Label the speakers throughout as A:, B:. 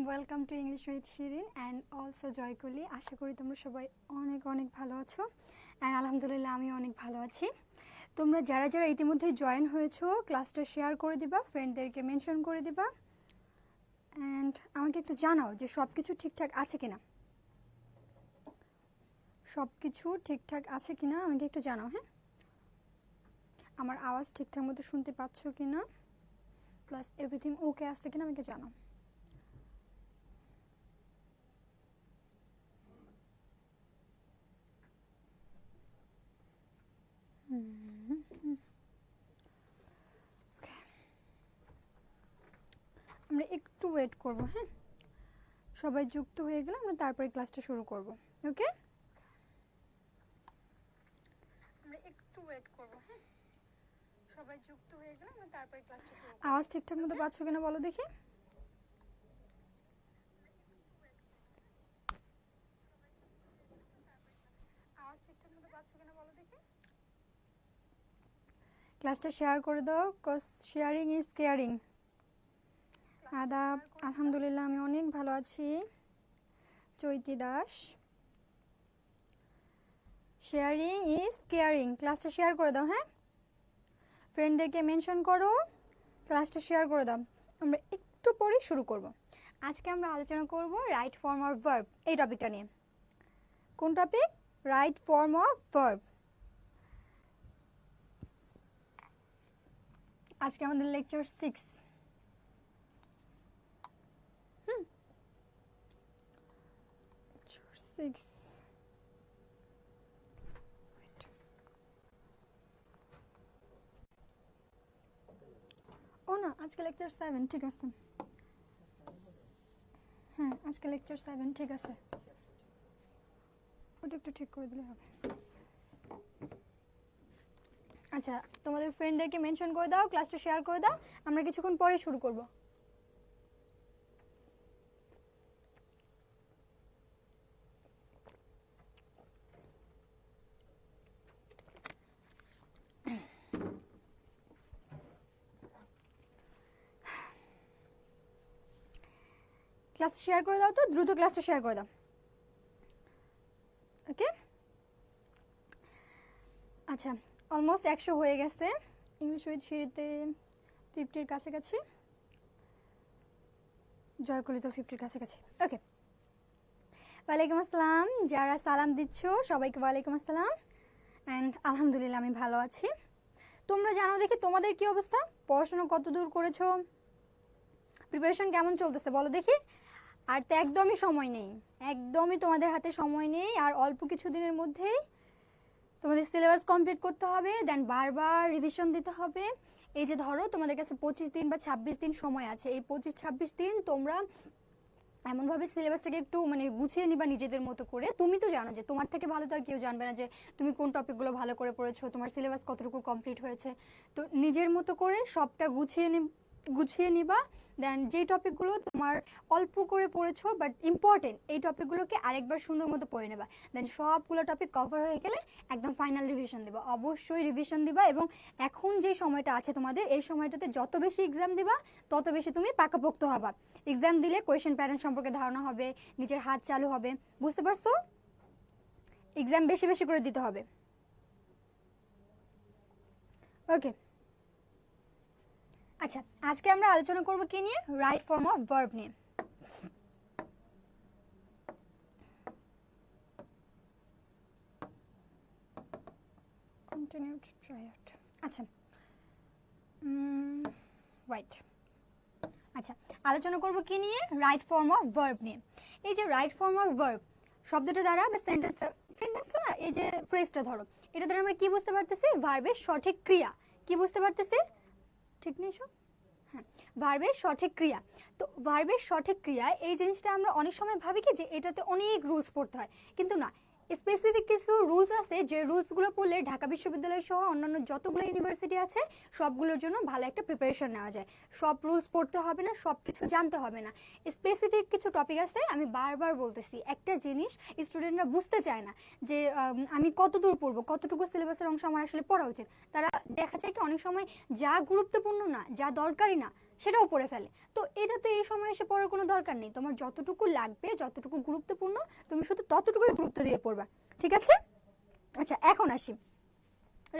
A: Welcome to English with Shirin and also Joykoli. আশা করি তোমরা সবাই অনেক অনেক ভালো আছো অ্যান্ড আলহামদুলিল্লাহ আমি অনেক ভালো আছি। তোমরা যারা যারা ইতিমধ্যে জয়েন হয়েছো ক্লাসটা শেয়ার করে দিবা, ফ্রেন্ডদেরকে মেনশন করে দিবা অ্যান্ড আমাকে একটু জানাও যে সব কিছু ঠিকঠাক আছে কিনা। সব কিছু ঠিকঠাক আছে কিনা আমাকে একটু জানাও। হ্যাঁ, আমার আওয়াজ ঠিকঠাক মতো শুনতে পাচ্ছ কিনা, প্লাস এভরিথিং ওকে আসছে কিনা আমাকে জানাও। আমরা একটু ওয়েট করব। হ্যাঁ, সবাই যুক্ত হয়ে গেলে আমরা তারপরে ক্লাসটা শুরু করব। ওকে, আমরা একটু ওয়েট করব। হ্যাঁ, সবাই যুক্ত হয়ে গেলে আমরা তারপরে ক্লাসটা শুরু করব। আওয়াজ ঠিকঠাক মতো পাচ্ছ কিনা বলো দেখি। আওয়াজ ঠিকঠাক মতো পাচ্ছ কিনা বলো দেখি। ক্লাসটা শেয়ার করে দাও, কজ শেয়ারিং ইজ কেয়ারিং। আদাব, আলহামদুলিল্লাহ আমি অনেক ভালো আছি। চৈতি দাস, শেয়ারিং ইজ কেয়ারিং। ক্লাসটা শেয়ার করে দাও। হ্যাঁ, ফ্রেন্ডদেরকে মেনশন করো, ক্লাসটা শেয়ার করে দাও। আমরা একটু পরেই শুরু করব। আজকে আমরা আলোচনা করব রাইট ফর্ম অফ ভার্ব, এই টপিকটা নিয়ে। কোন topic? Right form of verb. আজকে আমাদের লেকচার 6। লেকচার 6। ও না, আজকে লেকচার 7। ঠিক আছে, হ্যাঁ আজকে লেকচার 7। ঠিক আছে, ওটা একটু ঠিক করে দিলে হবে। আচ্ছা, তোমাদের ফ্রেন্ডদেরকে মেনশন করে দাও, ক্লাসটা শেয়ার করে দাও। আমরা কিছুক্ষণ পরে শুরু করব। ক্লাস শেয়ার করে দাও, তো দ্রুত ক্লাসটা শেয়ার করে দাও। ওকে, আচ্ছা অলমোস্ট 100 হয়ে গেছে। ইংলিশ উইথ সিঁড়িতে 50-র কাছাকাছি, জয়কলি তো 50-র কাছাকাছি। ওকে, ওয়ালাইকুম আসসালাম। যারা সালাম দিচ্ছ সবাইকে ওয়ালাইকুম আসসালাম অ্যান্ড আলহামদুলিল্লাহ আমি ভালো আছি। তোমরা জানো দেখি তোমাদের কি অবস্থা, পড়াশোনা কত দূর করেছো, প্রিপারেশন কেমন চলতেছে বলো দেখি। আর তো একদমই সময় নেই, একদমই তোমাদের হাতে সময় নেই। আর অল্প কিছু দিনের মধ্যেই তোমাদের সিলেবাস কমপ্লিট করতে হবে, দেন বারবার রিভিশন দিতে হবে। এই যে ধরো তোমাদের কাছে 25 দিন বা 26 দিন সময় আছে, এই 25-26 দিন তোমরা এমনভাবে সিলেবাসটাকে একটু গুছিয়ে নিবা নিজেদের মতো করে। তুমি তো জানো যে তোমার থেকে ভালো তো আর কেউ জানবে না যে তুমি কোন টপিকগুলো ভালো করে পড়েছো, তোমার সিলেবাস কতটুকু কমপ্লিট হয়েছে। তো নিজের মতো করে সবটা গুছিয়ে নিবা। দেন যেই টপিকগুলো তোমার অল্প করে পড়েছো বাট ইম্পর্টেন্ট, এই টপিকগুলোকে আরেকবার সুন্দর মতো পড়ে নেবা। দেন সবগুলো টপিক কভার হয়ে গেলে একদম ফাইনাল রিভিশন দিবা। অবশ্যই রিভিশন দিবা, এবং এখন যে সময়টা আছে তোমাদের, এই সময়টাতে যত বেশি এক্সাম দিবা তত বেশি তুমি পাকাপোক্ত হবা। এক্সাম দিলে কোয়েশ্চেন প্যাটার্ন সম্পর্কে ধারণা হবে, নিজের হাত চালু হবে। বুঝতে পারছো? এক্সাম বেশি বেশি করে দিতে হবে। ওকে, আচ্ছা আজকে আমরা আলোচনা করব কি নিয়ে? রাইট ফর্ম অফ ভার্ব নিয়ে। Continue to try out. আচ্ছা রাইট, আচ্ছা আলোচনা করব কি নিয়ে? রাইট ফর্ম অফ ভার্ব নিয়ে। এই যে রাইট ফর্ম অফ ভার্ব শব্দটা দ্বারা বা সেন্টেন্সটা না, এই যে ফ্রেজটা ধরো, এটা দ্বারা আমরা কি বুঝতে পারতেছি? ভার্বের সঠিক ক্রিয়া। কি বুঝতে পারতেছি? ঠিক নেই সব? হ্যাঁ, ভার্বের সঠিক ক্রিয়া। তো ভার্বের সঠিক ক্রিয়া এই জিনিসটা আমরা অনেক সময় ভাবি কি যে এটাতে অনেক রুলস পড়তে হয়, কিন্তু না। স্পেসিফিক কিছু রুলস আছে, যে রুলসগুলো পড়লে ঢাকা বিশ্ববিদ্যালয় সহ অন্যান্য যতগুলো ইউনিভার্সিটি আছে সবগুলোর জন্য ভালো একটা প্রিপারেশন নেওয়া যায়। সব রুলস পড়তে হবে না, সব কিছু জানতে হবে না। স্পেসিফিক কিছু টপিক আছে, আমি বারবার বলতেছি একটা জিনিস স্টুডেন্টরা বুঝতে চায় না যে আমি কত দূর পড়বো, কতটুকু সিলেবাসের অংশ আমার আসলে পড়া উচিত। তারা দেখা যায় কি অনেক সময় যা গুরুত্বপূর্ণ না, যা দরকারি না, সেটাও পড়ে ফেলে। তো এটা তো এই সময় এসে পড়ার কোনো দরকার নেই, তোমার যতটুকু লাগবে, যতটুকু গুরুত্বপূর্ণ তুমি শুধু ততটুকুই গুরুত্ব দিয়ে পড়বা, ঠিক আছে? আচ্ছা, এখন আসি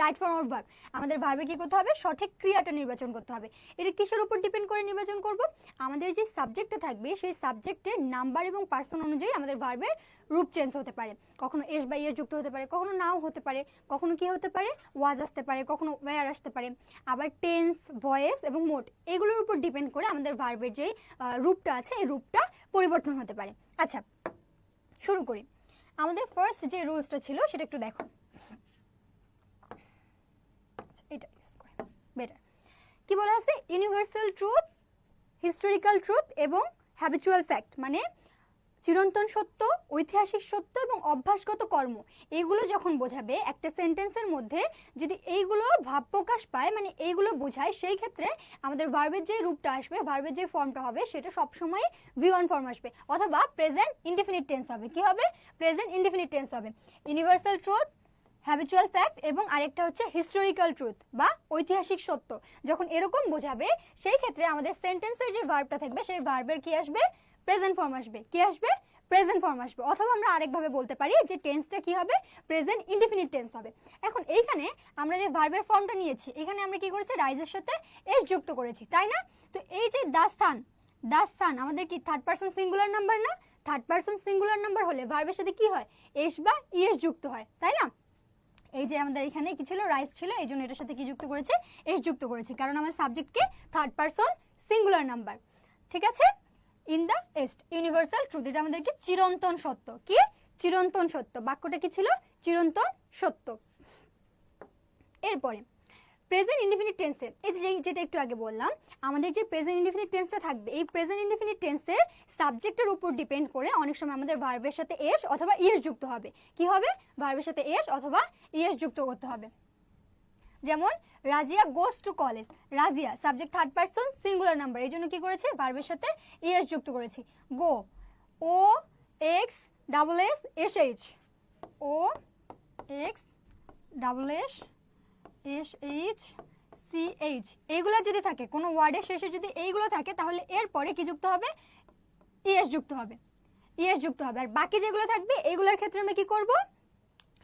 A: রাইট ফর্ম অফ ভার্ব। আমাদের ভার্বে কি করতে হবে? সঠিক ক্রিয়াটা নির্বাচন করতে হবে। এটা কিসের উপর ডিপেন্ড করে নির্বাচন করব? আমাদের যে সাবজেক্টটা থাকবে সেই সাবজেক্টের নাম্বার এবং পার্সন অনুযায়ী আমাদের ভার্বের রূপ চেঞ্জ হতে পারে। কখনো এস বা ইয়েস যুক্ত হতে পারে, কখনো নাও হতে পারে, কখনো কি হতে পারে? ওয়াজ আসতে পারে, কখনো ওয়্যার আসতে পারে। আবার টেন্স, ভয়েস এবং মোড এগুলোর উপর ডিপেন্ড করে আমাদের ভার্বের যে রূপটা আছে এই রূপটা পরিবর্তন হতে পারে। আচ্ছা, শুরু করি। আমাদের ফার্স্ট যে রুলসটা ছিল সেটা একটু দেখো, এটা ইউজ করে বেটার। কি বলা আছে? ইউনিভার্সাল ট্রুথ, হিস্টোরিক্যাল ট্রুথ এবং হ্যাবিচুয়াল ফ্যাক্ট, মানে চিরন্তন সত্য, ঐতিহাসিক সত্য এবং অভ্যাসগত কর্ম, এইগুলো যখন বোঝাবে একটা সেন্টেন্সের মধ্যে, যদি এইগুলো ভাব প্রকাশ পায় মানে এইগুলো বোঝায়, সেই ক্ষেত্রে আমাদের ভার্বের যে রূপটা আসবে, ভার্বের যে ফর্মটা হবে সেটা সবসময় V1 ফর্ম আসবে, অথবা প্রেজেন্ট ইনডিফিনিট টেন্স হবে। কি হবে? প্রেজেন্ট ইনডিফিনিট টেন্স হবে। ইউনিভার্সাল ট্রুথ, হ্যাবিচুয়াল ফ্যাক্ট এবং আরেকটা হচ্ছে হিস্টোরিক্যাল ট্রুথ বা ঐতিহাসিক সত্য, যখন এরকম বোঝাবে সেই ক্ষেত্রে আমাদের সেন্টেন্সের যে ভার্বটা থাকবে সেই ভার্বের কি আসবে? প্রেজেন্ট ফর্ম আসবে। কি আসবে? প্রেজেন্ট ফর্ম আসবে। অথবা আমরা আরেকভাবে বলতে পারি যে টেন্সটা কি হবে? প্রেজেন্ট ইনডিফিনিট টেন্স হবে। এখন এইখানে আমরা যে ভার্বের ফর্মটা নিয়েছি, এখানে আমরা কি করেছি? রাইজের সাথে এস যুক্ত করেছি, তাই না? তো এই যে দা সান আমাদের কি থার্ড পারসন সিঙ্গুলার নাম্বার না? থার্ড পারসন সিঙ্গুলার নাম্বার হলে ভার্বের সাথে কি হয়? এস বা ইএস যুক্ত হয়, তাই না? এই যে আমাদের এখানে কি ছিল? রাইস ছিল, এই জন্য এটার সাথে কি যুক্ত করেছে? এস যুক্ত করেছি, কারণ আমার সাবজেক্টকে থার্ড পারসন সিঙ্গুলার নাম্বার। ঠিক আছে? ইন দ্য এস্ট ইউনিভার্সাল ট্রুথ, এটা আমাদের কি? চিরন্তন সত্য। কি? চিরন্তন সত্য। বাক্যটা কি ছিল? চিরন্তন সত্য। এরপরে প্রেজেন্ট ইনডিফিনিট টেন্সে, এই যে যেটা একটু আগে বললাম, আমাদের যে প্রেজেন্ট ইনডিফিনিট টেন্সটা থাকবে, এই প্রেজেন্ট ইনডিফিনিট টেন্সের সাবজেক্টের উপর ডিপেন্ড করে অনেক সময় আমাদের ভার্বের সাথে এস অথবা ইএস যুক্ত হবে। কি হবে? ভার্বের সাথে এস অথবা ইএস যুক্ত করতে হবে। যেমন Razia goes to college, Razia subject third person singular number, এই জন্য কি করেছে? ভার্বের সাথে ইএস যুক্ত করেছি। Go, O X double S S H, O X double S S H C H, এইগুলো যদি থাকে কোনো ওয়ার্ডের শেষে, যদি এইগুলো থাকে তাহলে এরপরে কি যুক্ত হবে? ইএস যুক্ত হবে। ইএস যুক্ত হবে। আর বাকি যেগুলো থাকবে এইগুলোর ক্ষেত্রে আমরা কি করব?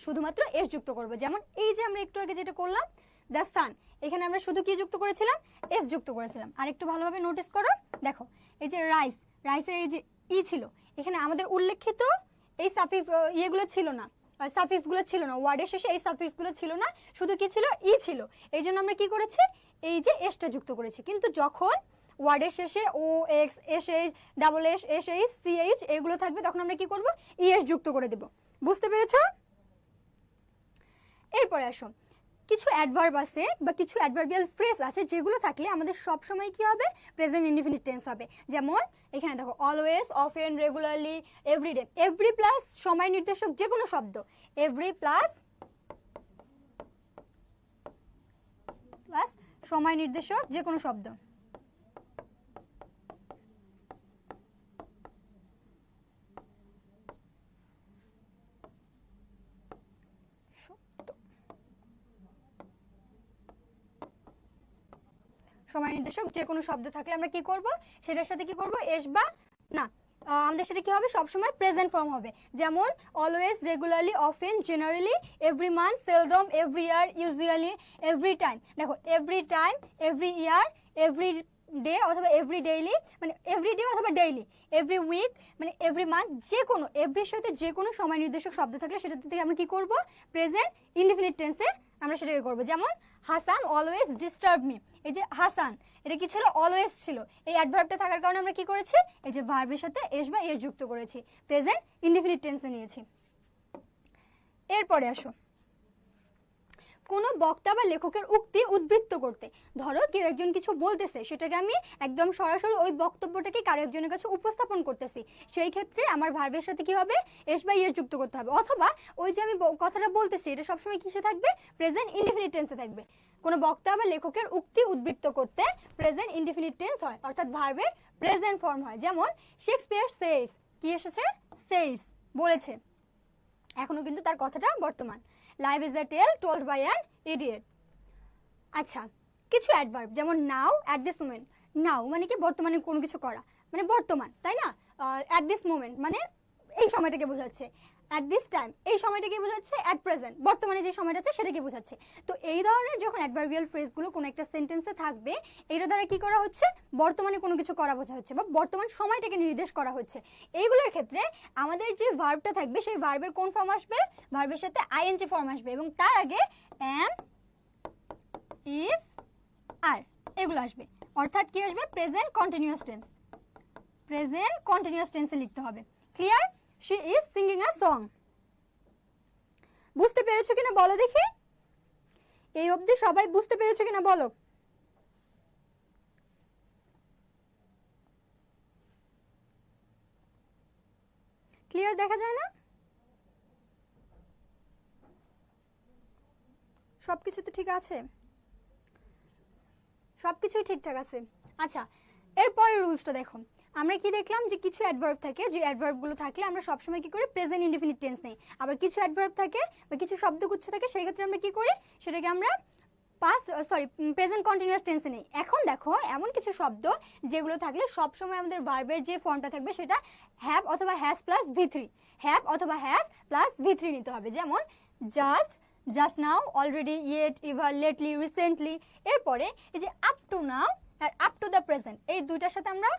A: শুধুমাত্র এস যুক্ত করব। যেমন এই যে আমরা একটু আগে যেটা করলাম, দ্য সান, এখানে আমরা শুধু কি যুক্ত করেছিলাম? এস যুক্ত করেছিলাম। আর একটু ভালোভাবে নোটিস করো, দেখো এই যে রাইসের এই যে ই ছিল, এখানে আমাদের উল্লেখিত এই সাফিক্স ইয়েগুলো ছিল না, সাফিক্সগুলো ছিল না, ওয়ার্ডের শেষে এই সাফিক্সগুলো ছিল না, শুধু কি ছিল? ই ছিল। এই জন্য আমরা কি করেছি? এই যে এসটা যুক্ত করেছি। কিন্তু যখন ওয়ার্ডের শেষে O X S H double S S H C H এগুলো থাকবে, তখন আমরা কি করব? ইএস যুক্ত করে দেব। বুঝতে পেরেছো? এরপরে আসো, কিছু অ্যাডভার্ব আছে বা কিছু অ্যাডভার্বিয়াল ফ্রেজ আছে যেগুলো থাকলে আমাদের সব সময় কি হবে? প্রেজেন্ট ইনডিফিনিট টেন্স হবে। যেমন এখানে দেখো, always, often, regularly, everyday. Every plus সময় নির্দেশক যে কোনো শব্দ, এভরি প্লাস সময় নির্দেশক যে কোনো শব্দ। সময় নির্দেশক যে কোনো শব্দ থাকলে আমরা কি করব? সেটার সাথে কি করব? এস বা না, আমাদের সাথে কি হবে? সবসময় প্রেজেন্ট ফর্ম হবে। যেমন always, regularly, often, generally, every month, seldom, every year, usually, every time. দেখো every time, every year, every day অথবা এভরি ডেইলি, মানে এভরি ডে অথবা ডেইলি, এভরি উইক মানে এভরি মান্থ, যে কোনো এভরির সাথে যে কোনো সময় নির্দেশক শব্দ থাকলে সেটা থেকে আমরা কি করব? প্রেজেন্ট ইনডিফিনিট টেন্সে আমরা সেটাকে করব। যেমন হাসান অলওয়েজ ডিস্টার্ব মি, এই যে হাসান এটা কি ছিল? অলওয়েজ ছিল। এই অ্যাডভার্বটা থাকার কারণে আমরা কি করেছি? এই যে ভার্বের সাথে এস বা এস যুক্ত করেছি, প্রেজেন্ট ইনডিফিনিট টেন্সে নিয়েছি। এরপরে আসো, কোনো বক্তা বা লেখকের উক্তি উদ্বৃত্ত করতে। ধরো কেউ একজন কিছু বলতেছে, সেটাকে আমি একদম সরাসরি ওই বক্তব্যটাকে কারো একজনের কাছে উপস্থাপন করতেছি, সেই ক্ষেত্রে আমার ভার্বের সাথে কি হবে? এস বা ইএস যুক্ত করতে হবে। অথবা ওই যে আমি কথাটা বলতেছি এটা সবসময় কিসে থাকবে? প্রেজেন্ট ইনডিফিনিট টেন্সে থাকবে। কোনো বক্তা বা লেখকের উক্তি উদ্বৃত্ত করতে প্রেজেন্ট ইনডিফিনিট টেন্স হয়, অর্থাৎ ভার্বের প্রেজেন্ট ফর্ম হয়। যেমন শেক্সপিয়ার সেইস, কি এসেছে? সেইস, বলেছে, এখনো কিন্তু তার কথাটা বর্তমান। Life is a tale told by an idiot. আচ্ছা, কিছু অ্যাডভার্ব যেমন now, at this moment, now মানে কি বর্তমানে কোনো কিছু করা, মানে বর্তমান, তাই না? অ্যাট দিস মোমেন্ট মানে এই সময়টাকে বোঝাচ্ছে। অ্যাট দিস টাইম এই সময়টাকে বোঝাচ্ছে। অ্যাট প্রেজেন্ট বর্তমানে যে সময়টা আছে সেটাকে বোঝাচ্ছে। তো এই ধরনের যখন অ্যাডভার্বিয়াল ফ্রেজগুলো কোনো একটা সেন্টেন্সে থাকবে, এইটা দ্বারা কি করা হচ্ছে, বর্তমানে কোনো কিছু করা বোঝা হচ্ছে বা বর্তমান সময়টাকে নির্দেশ করা হচ্ছে। এইগুলোর ক্ষেত্রে আমাদের যে ভার্বটা থাকবে সেই ভার্বের কোন ফর্ম আসবে, ভার্বের সাথে আইএনজি ফর্ম আসবে এবং তার আগে এম, ইজ, আর এগুলো আসবে। অর্থাৎ কি আসবে, present continuous tense. Present continuous টেন্সে লিখতে হবে। Clear? She is singing a song. বুঝতে পেরেছো কিনা বলো দেখি, এই অবধি সবাই বুঝতে পেরেছো কিনা বলো। ক্লিয়ার দেখা যায় না? সবকিছু তো ঠিক আছে, সবকিছুই ঠিকঠাক আছে। আচ্ছা, এরপরের রুলসটা দেখো। আমরা কি দেখলাম যে কিছু অ্যাডভার্ব থাকে, যে অ্যাডভার্বগুলো থাকলে আমরা সবসময় কি করি, প্রেজেন্ট ইনডিফিনিট টেন্স নেই। আবার কিছু অ্যাডভার্ব থাকে বা কিছু শব্দগুচ্ছ থাকে, সেই ক্ষেত্রে আমরা কি করি, সেটাকে আমরা প্রেজেন্ট কন্টিনিউয়াস টেন্সে নেই। এখন দেখো এমন কিছু শব্দ যেগুলো থাকলে সবসময় আমাদের ভার্বের যে ফর্মটা থাকবে সেটা হ্যাভ অথবা হ্যাজ প্লাস ভি3, হ্যাভ অথবা হ্যাজ প্লাস ভি3 নিতে হবে। যেমন just, just now, already, yet, ever, lately, recently. এরপরে এই যে আপ টু নাও আর আপ টু দ্য প্রেজেন্ট, এই দুইটার সাথে আমরা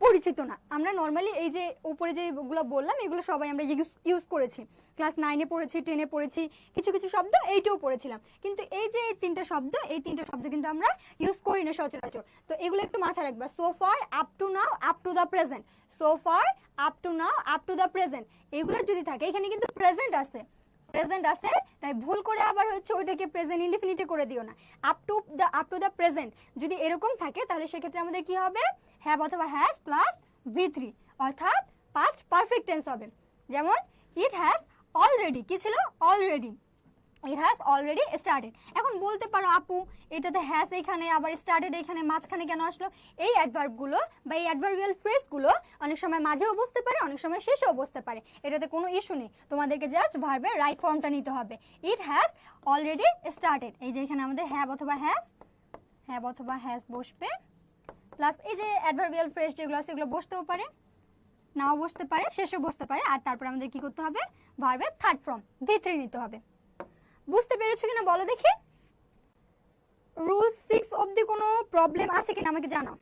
A: পরিচিত না। আমরা নর্মালি এই যে উপরে যেগুলো বললাম এগুলো সবাই আমরা ইউজ করেছি, ক্লাস 9-এ পড়েছি, 10-এ পড়েছি, কিছু কিছু শব্দ 8-এও পড়েছিলাম। কিন্তু এই যে এই তিনটা শব্দ কিন্তু আমরা ইউজ করি না সচরাচর। তো এগুলো একটু মাথায় রাখবা। So far, up to now, up to the present. So far, up to now, up to the present, এগুলো যদি থাকে, এখানে কিন্তু প্রেজেন্ট আছে, প্রেজেন্ট আছে, তাই ভুল করে আবার হচ্ছে ওইটাকে প্রেজেন্ট ইনডিফিনিটে করে দিও না। আপ টু দ্য প্রেজেন্ট যদি এরকম থাকে তাহলে সেক্ষেত্রে আমাদের কি হবে, হ্যাভ অথবা হ্যাজ প্লাস ভি3, অর্থাৎ পাস্ট পারফেক্ট টেন্স হবে। যেমন ইট হ্যাজ অলরেডি, কি ছিল, already, it has already started. এখন বলতে পারো আপু এটাতে হ্যাজ এখানে আবার স্টার্টেড এখানে মাঝখানে কেন আসলো? এই অ্যাডভার্বগুলো বা এই অ্যাডভার্বিয়াল ফ্রেজগুলো অনেক সময় মাঝেও বসতে পারে, অনেক সময় শেষেও বসতে পারে, এটাতে কোনো ইস্যু নেই। তোমাদেরকে জাস্ট ভার্বের রাইট ফর্মটা নিতে হবে। ইট হ্যাজ অলরেডি স্টার্টেড, এই যে এখানে আমাদের হ্যাভ অথবা হ্যাজ বসবে, প্লাস এই যে অ্যাডভার্বিয়াল ফ্রেজ যেগুলো আছে এগুলো বসতেও পারে, নাও বসতে পারে, শেষেও বসতে পারে। আর তারপর আমাদের কি করতে হবে, ভার্বের থার্ড ফর্ম ভি3 নিতে হবে। বুঝতে পেরেছো কিনা বলো দেখি। রুল 6 অবধি কোনো প্রবলেম আছে কিনা আমাকে জানাও।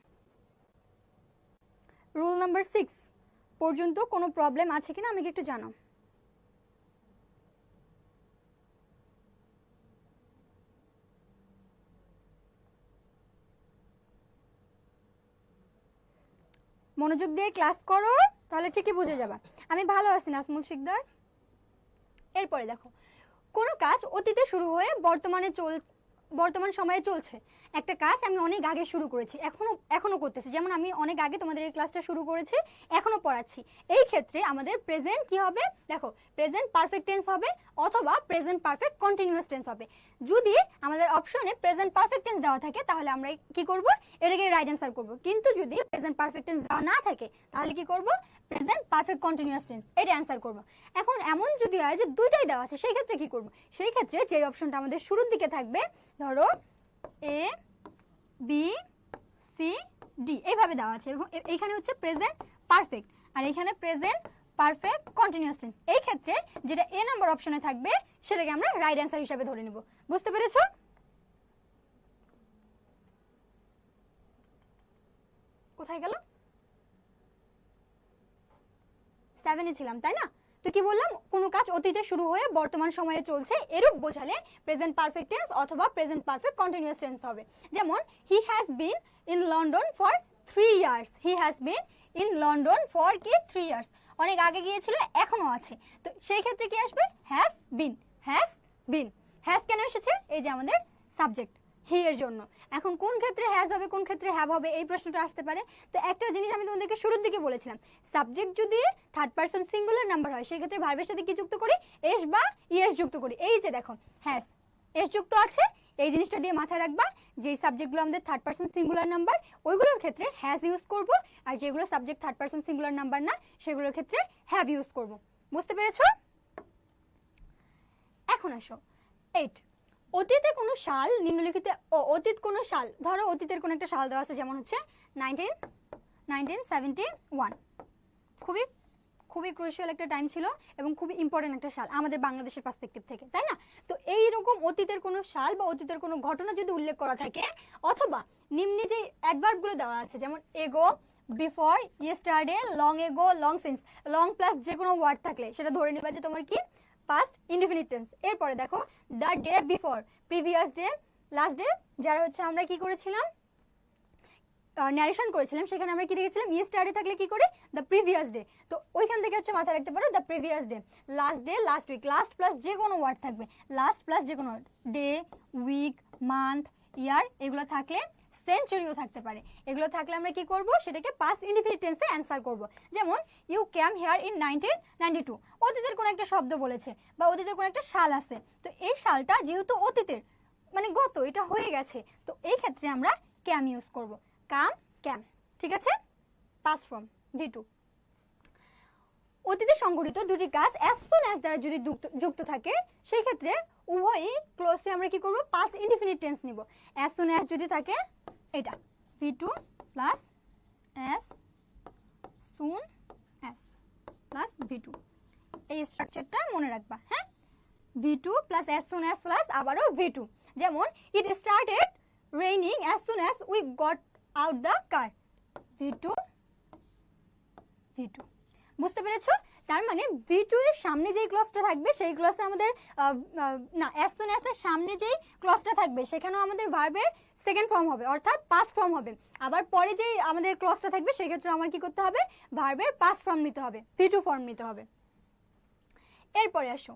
A: রুল নাম্বার 6 পর্যন্ত কোনো প্রবলেম আছে কিনা আমাকে একটু জানাও। মনোযোগ দিয়ে ক্লাস করো, তাহলে ঠিকই বুঝে যাবা। আমি ভালো আছি নাজমুল শিকদার। এরপরে দেখো, কোনো কাজ অতীতে শুরু হয়ে বর্তমান সময়ে চলছে। একটা কাজ আমি অনেক আগে শুরু করেছি, এখনো করতেছি। যেমন আমি অনেক আগে তোমাদের এই ক্লাসটা শুরু করেছি, এখনো পড়াচ্ছি। এই ক্ষেত্রে আমাদের প্রেজেন্ট কি হবে, দেখো প্রেজেন্ট পারফেক্ট টেন্স হবে অথবা প্রেজেন্ট পারফেক্ট কন্টিনিউয়াস টেন্স হবে। যদি আমাদের অপশনে প্রেজেন্ট পারফেক্ট টেন্স দেওয়া থাকে তাহলে আমরা কি করব, এটাকে রাইট অ্যান্সার করব। কিন্তু যদি প্রেজেন্ট পারফেক্ট টেন্স দেওয়া না থাকে তাহলে কি করব, প্রেজেন্ট পারফেক্ট কন্টিনিউয়াস টেন্স, এটা অ্যান্সার করব। এখন এমন যদি হয় যে দুইটাই দেওয়া আছে, সেই ক্ষেত্রে কি করব, সেই ক্ষেত্রে যে অপশনটা আমাদের শুরুর দিকে থাকবে, ধরো এ বি সি ডি এইভাবে দেওয়া আছে এবং এইখানে হচ্ছে প্রেজেন্ট পারফেক্ট আর এইখানে প্রেজেন্ট পারফেক্ট কন্টিনিউয়াস টেন্স। এই ক্ষেত্রে যেটা এ নাম্বার অপশনে থাকবে সেটাকে আমরা রাইট অ্যান্সার হিসেবে ধরে নেব। বুঝতে পেরেছো? কোথায় গেল? 7-এ ছিলাম তাই না? তো কি বললাম, কোনো কাজ অতীতে শুরু হয়ে বর্তমান সময়ে চলছে, এরূপ বোঝালে প্রেজেন্ট পারফেক্ট টেন্স অথবা প্রেজেন্ট পারফেক্ট কন্টিনিউয়াস টেন্স হবে। যেমন he has been in London for 3 years, he has been in London for কি 3 ইয়ার্স, অনেক আগে গিয়েছিল এখনো আছে। তো সেই ক্ষেত্রে কি আসবে, has been, has been. Has কেন এসেছে, এই যে আমাদের সাবজেক্ট হি এর জন্য। এখন কোন ক্ষেত্রে হ্যাজ হবে কোন ক্ষেত্রে হ্যাভ হবে এই প্রশ্নটা আসতে পারে। তো একটা জিনিস আমি তোমাদেরকে শুরুর দিকে বলেছিলাম, সাবজেক্ট যদি থার্ড পারসন সিঙ্গুলার নাম্বার হয় সেই ক্ষেত্রে ভার্বের সাথে কি যুক্ত করি, এস বা ইএস যুক্ত করি। এই যে দেখো হ্যাজ এস যুক্ত আছে, এই জিনিসটা দিয়ে মাথায় রাখবা যে সাবজেক্টগুলো আমাদের থার্ড পারসন সিঙ্গুলার নাম্বার ওইগুলোর ক্ষেত্রে হ্যাজ ইউজ করব, আর যেগুলো subject third person singular number না সেগুলোর ক্ষেত্রে হ্যাভ ইউজ করব। বুঝতে পেরেছো? এখন আসো 8, অতীতে কোনো সাল নিম্নলিখিত অতীত কোনো সাল, ধরো অতীতের কোনো একটা সাল দেওয়া আছে, যেমন হচ্ছে 1971, খুবই খুবই ক্রুশিয়াল একটা টাইম ছিল এবং খুবই ইম্পর্টেন্ট একটা সাল আমাদের বাংলাদেশের পার্সপেক্টিভ থেকে, তাই না? তো এইরকম অতীতের কোনো সাল বা অতীতের কোনো ঘটনা যদি উল্লেখ করা থাকে, অথবা নিম্নে যে অ্যাডভার্বগুলো দেওয়া আছে, যেমন এগো, before, yesterday, long ago, long since, long plus যে কোনো ওয়ার্ড থাকলে সেটা ধরে নিবা যে তোমার কি পাস্ট ইনডিফিনিট টেন্স। এরপরে দেখো the day before, previous day, last day, যারা হচ্ছে আমরা কি করেছিলাম ন্যারেশন করেছিলাম, সেখানে আমরা কি দেখেছিলাম ইয়েস্টারডে থাকলে কি করে দ্য প্রিভিয়াস ডে, তো ওইখান থেকে হচ্ছে মাথায় রাখতে পারো the previous day. Last day, last week, last plus যে কোনো ওয়ার্ড থাকবে, লাস্ট প্লাস যে কোনো ডে, উইক, মান্থ, ইয়ার, এগুলো থাকলে সেঞ্চুরিও থাকতে পারে, এগুলো থাকলে আমরা কি করব সেটাকে পাস্ট ইনডিফিনিট টেন্সে অ্যান্সার করব। যেমন ইউ ক্যাম হিয়ার ইন 1992, অতীতের কোনো একটা শব্দ বলেছে বা অতীতের কোনো একটা সাল আছে, তো এই সালটা যেহেতু অতীতের মানে গত, এটা হয়ে গেছে, তো এই ক্ষেত্রে আমরা ক্যাম ইউজ করব, কাম, ক্যাম, ঠিক আছে? Past form V2। অতীতে সংঘটিত দুটি কাজ অ্যাজ সুন অ্যাজ দ্বারা যদি যুক্ত থাকে, সেই ক্ষেত্রে উভয়ই ক্লোজে আমরা কি করব পাস্ট ইনডিফিনিট টেন্স নিব। অ্যাজ সুন অ্যাজ যদি থাকে, এটা V2 plus as soon as plus V2, এই স্ট্রাকচারটা মনে রাখবা, হ্যাঁ? V2 plus as soon as plus আবারও V2, যেমন it started raining as soon as we got out the car, V2 V2, বুঝতে পেরেছো? তার মানে V2 এর সামনে যেই ক্লজটা থাকবে সেই ক্লজে আমাদের না, অ্যাজ সুন অ্যাজ এর সামনে যেই ক্লজটা থাকবে সেখানেও আমাদের ভার্বের সেকেন্ড ফর্ম হবে, অর্থাৎ পাস্ট ফর্ম হবে। আবার পরে যেই আমাদের ক্লজটা থাকবে সেই ক্ষেত্রে আমার কি করতে হবে ভার্বের পাস্ট ফর্ম নিতে হবে, V2 ফর্ম নিতে হবে। এরপরে আসো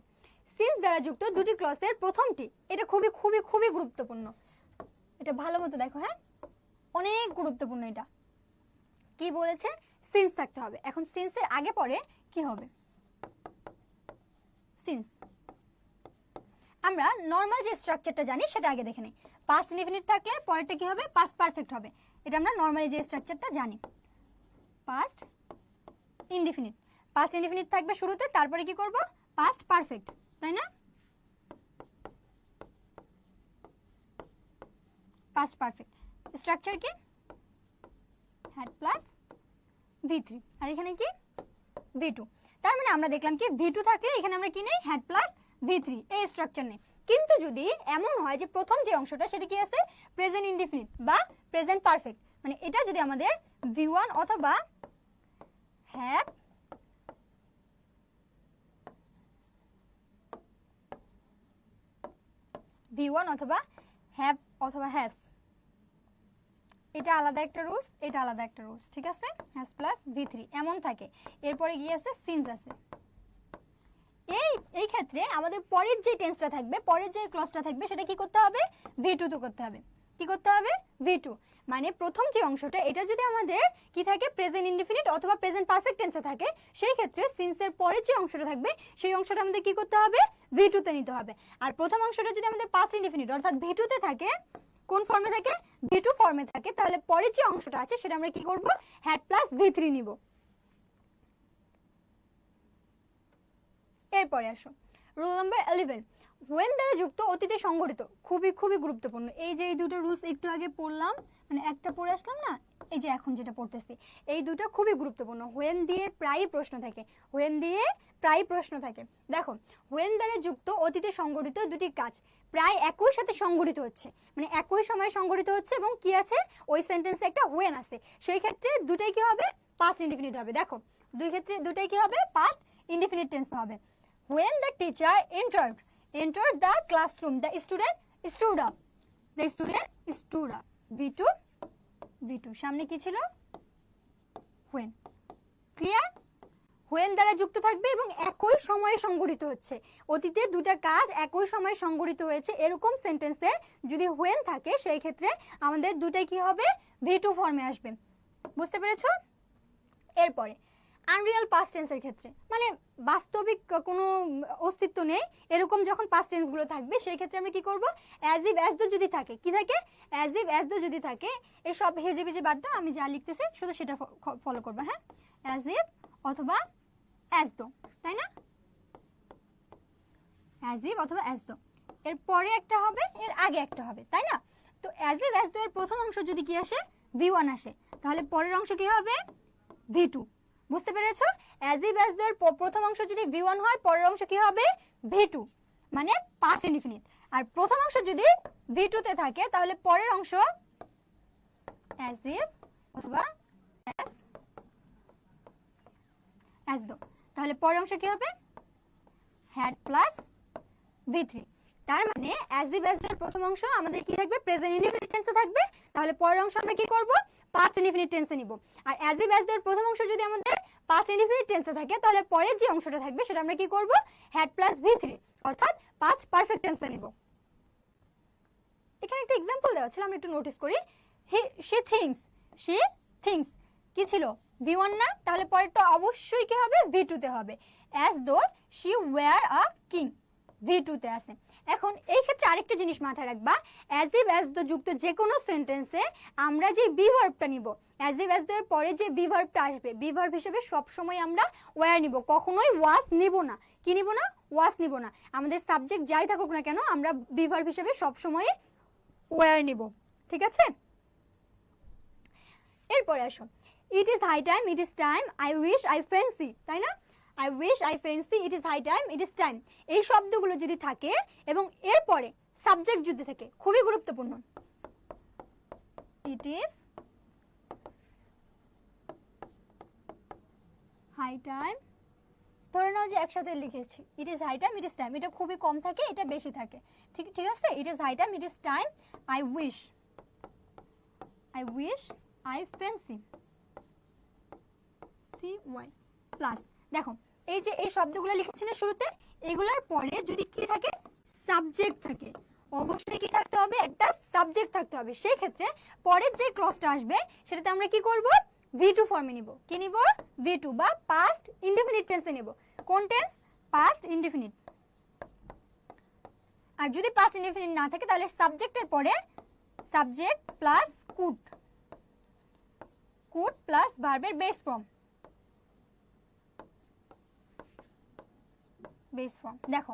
A: সিন্স দ্বারা যুক্ত দুটি ক্লজের প্রথমটি, এটা খুবই খুবই খুবই গুরুত্বপূর্ণ, এটা ভালো মতো দেখো, হ্যাঁ অনেক গুরুত্বপূর্ণ। এটা কি বলেছে সিন্স থাকতে হবে। এখন সিন্সের আগে পরে কি হবে, সিন্স আমরা নরমাল যে স্ট্রাকচারটা জানি সেটা আগে দেখে নেই। পাস্ট ইনডিফিনিট থাকলে পরেরটা কি হবে পাস্ট পারফেক্ট হবে, এটা আমরা নরমালি যে স্ট্রাকচারটা জানি। পাস্ট ইনডিফিনিট, পাস্ট ইনডিফিনিট থাকবে শুরুতে, তারপরে কি করব পাস্ট পারফেক্ট, তাই না? পাস্ট পারফেক্ট স্ট্রাকচার কি হ্যাড প্লাস V3, আর এখানে কি V2। তার মানে আমরা দেখলাম কি V2 থাকলে এখানে আমরা কি নেই হ্যাড প্লাস V3, এই স্ট্রাকচার নেই। কিন্তু যদি এমন হয় যে প্রথম যে অংশটা সেটা কি আছে প্রেজেন্ট ইনডিফিনিট বা প্রেজেন্ট পারফেক্ট, মানে এটা যদি আমাদের V1 অথবা হ্যাভ V1 অথবা হ্যাভ অথবা হ্যাজ, এটা আলাদা একটা রুলস, এটা আলাদা একটা রুলস, ঠিক আছে? হ্যাজ প্লাস V3 এমন থাকে, এরপরে কি আছে সিন্স আছে। এই ক্ষেত্রে আমাদের পরের যে টেন্সটা থাকবে, পরের যে ক্লজটা থাকবে সেটা কি করতে হবে V2 তো করতে হবে। কি করতে হবে V2, মানে প্রথম যে অংশটা এটা যদি আমাদের কি থাকে প্রেজেন্ট ইনডিফিনিট অথবা প্রেজেন্ট পারফেক্ট টেন্সে থাকে, সেই ক্ষেত্রে সিন্সের পরের যে অংশটা থাকবে সেই অংশটা আমাদের কি করতে হবে V2 তে নিতে হবে। আর প্রথম অংশটা যদি আমাদের পাস্ট ইনডিফিনিট অর্থাৎ V2 তে থাকে, কোন ফর্মে থাকে V2 ফর্মে থাকে, তাহলে পরের যে অংশটা আছে সেটা আমরা কি করব হ্যাড প্লাস V3 নিব। এরপরে আসো রুল নাম্বার 11, হোয়েন দ্বারা যুক্ত অতীতে সংঘটিত, খুবই খুবই গুরুত্বপূর্ণ। এই যে এই দুটো রুলস একটু আগে পড়লাম, মানে একটা পড়ে আসলাম না, এই যে এখন যেটা পড়তেছি, এই দুটো খুবই গুরুত্বপূর্ণ। হোয়েন দিয়ে প্রায়ই প্রশ্ন থাকে, হোয়েন দিয়ে প্রায় প্রশ্ন থাকে। দেখো হোয়েন দ্বারা যুক্ত অতীতে সংঘটিত দুটি কাজ প্রায় একই সাথে সংঘটিত হচ্ছে, মানে একই সময়ে সংঘটিত হচ্ছে এবং কি আছে ওই সেন্টেন্সে একটা হোয়েন আছে, সেই ক্ষেত্রে দুটাই কি হবে পাস্ট ইনডিফিনিট হবে। দেখো দুই ক্ষেত্রে দুটাই কি হবে পাস্ট ইনডিফিনিট টেন্স হবে। When the teacher entered the classroom, the student stood up. The student stood up. V2 সামনে কি ছিল when, ক্লিয়ার? when দ্বারা যুক্ত থাকবে এবং একই সময়ে সংঘটিত হচ্ছে, অতীতে দুটো কাজ একই সময়ে সংঘটিত হয়েছে এরকম সেন্টেন্সে যদি when থাকে সেই ক্ষেত্রে আমাদের দুটাই কি হবে V2 ফর্মে আসবে। বুঝতে পেরেছো? এরপরে আনরিয়াল পাস্ট টেন্সের ক্ষেত্রে, মানে বাস্তবিক কোনো অস্তিত্ব নেই এরকম যখন পাস্ট টেন্সগুলো থাকবে সেই ক্ষেত্রে আমরা কি করব অ্যাজ ইফ অ্যাজ দো যদি থাকে, কি থাকে অ্যাজ ইফ অ্যাজ দো যদি থাকে, এই সব হেজে বেজে বাদ দাও, আমি যা লিখতেছি শুধু সেটা ফলো করবে, হ্যাঁ অ্যাজ ইফ অথবা অ্যাজ দো, তাই না? অ্যাজ ইফ অথবা অ্যাজ দো এর পরে একটা হবে, এর আগে একটা হবে, তাই না? তো অ্যাজ ইফ অ্যাজ দো এর প্রথম অংশ যদি কি আসে v1 আসে, তাহলে পরের অংশ কি হবে v2। বুঝতে পেরেছো? অ্যাজ ইফ অ্যাজ দো এর প্রথম অংশ যদি v1 হয়, পরের অংশ কি হবে v2, মানে পাস্ট ইনডিফিনিট। আর প্রথম অংশ যদি v2 তে থাকে, তাহলে পরের অংশ অ্যাজ ইফ অথবা অ্যাজ দো, তাহলে পরের অংশ কি হবে হ্যাড প্লাস v3। তার মানে অ্যাজ ইফ অ্যাজ দো এর প্রথম অংশ আমাদের কি থাকবে প্রেজেন্ট ইনডিফিনিট টেন্সে থাকবে, তাহলে পরের অংশ আমরা কি করব পাস্ট ইনডিফিনিট টেন্সে নিব। আর অ্যাজ ইফ অ্যাজ দো এর প্রথম অংশ যদি আমাদের পাস্ট ইনডিফিনিট টেন্সে থাকে, তাহলে পরের যে অংশটা থাকবে সেটা আমরা কি করব হ্যাড প্লাস v3, অর্থাৎ পাস্ট পারফেক্ট টেন্সে নিব। এখানে একটা एग्जांपल দেওয়া ছিল, আমরা একটু নোটিস করি। she thinks কি ছিল v1 না, তাহলে পরেরটা অবশ্যই কি হবে v2 তে হবে। as though she were a king, v2 তে আছে। এখন এই ক্ষেত্রে আরেকটা জিনিস মাথায় রাখবা, as if as though যুক্ত যে কোনো সেন্টেন্সে আমরা যে বি ভার্বটা নিব, as if as though এর পরে যে বি ভার্বটা আসবে, বি ভার্ব হিসেবে সব সময় আমরা ওয়্যার নিব, কখনোই ওয়াজ নিব না। কি নিব না? ওয়াজ নিব না। আমাদের সাবজেক্ট যাই থাকুক না কেন, আমরা বি ভার্ব হিসেবে সব সময় ওয়্যার নিব, ঠিক আছে? এরপরে আসো, it is high time, it is time, I wish, I fancy, তাই না? I wish, I fancy, it is high time, it is time, এই শব্দগুলো যদি থাকে এবং এরপরে সাবজেক্ট যদি থাকে, খুবই গুরুত্বপূর্ণ। ইট ইজ হাই টাইম, ধরে নাও যে একসাথে লিখেছি it is high time, it is time, এটা খুবই কম থাকে, এটা বেশি থাকে, ঠিক আছে? It is high time, it is time, I wish, I fancy, CY plus. দেখো এই যে এই শব্দগুলো লিখেছি না শুরুতে, এগুলোর পরে যদি কি থাকে সাবজেক্ট থাকে, অবশ্যই কি থাকতে হবে একটা সাবজেক্ট থাকতে হবে। সেই ক্ষেত্রে পরের যে ক্লজটা আসবে সেটাতে আমরা কি করব v2 ফর্মে নিব। কি নিব? v2 বা পাস্ট ইনডিফিনিট টেন্সে নিব। কোন টেন্স? Past indefinite. আর যদি পাস্ট ইনডিফিনিট না থাকে, তাহলে সাবজেক্টের পরে সাবজেক্ট প্লাস কুড প্লাস ভার্বের বেস ফর্ম। দেখো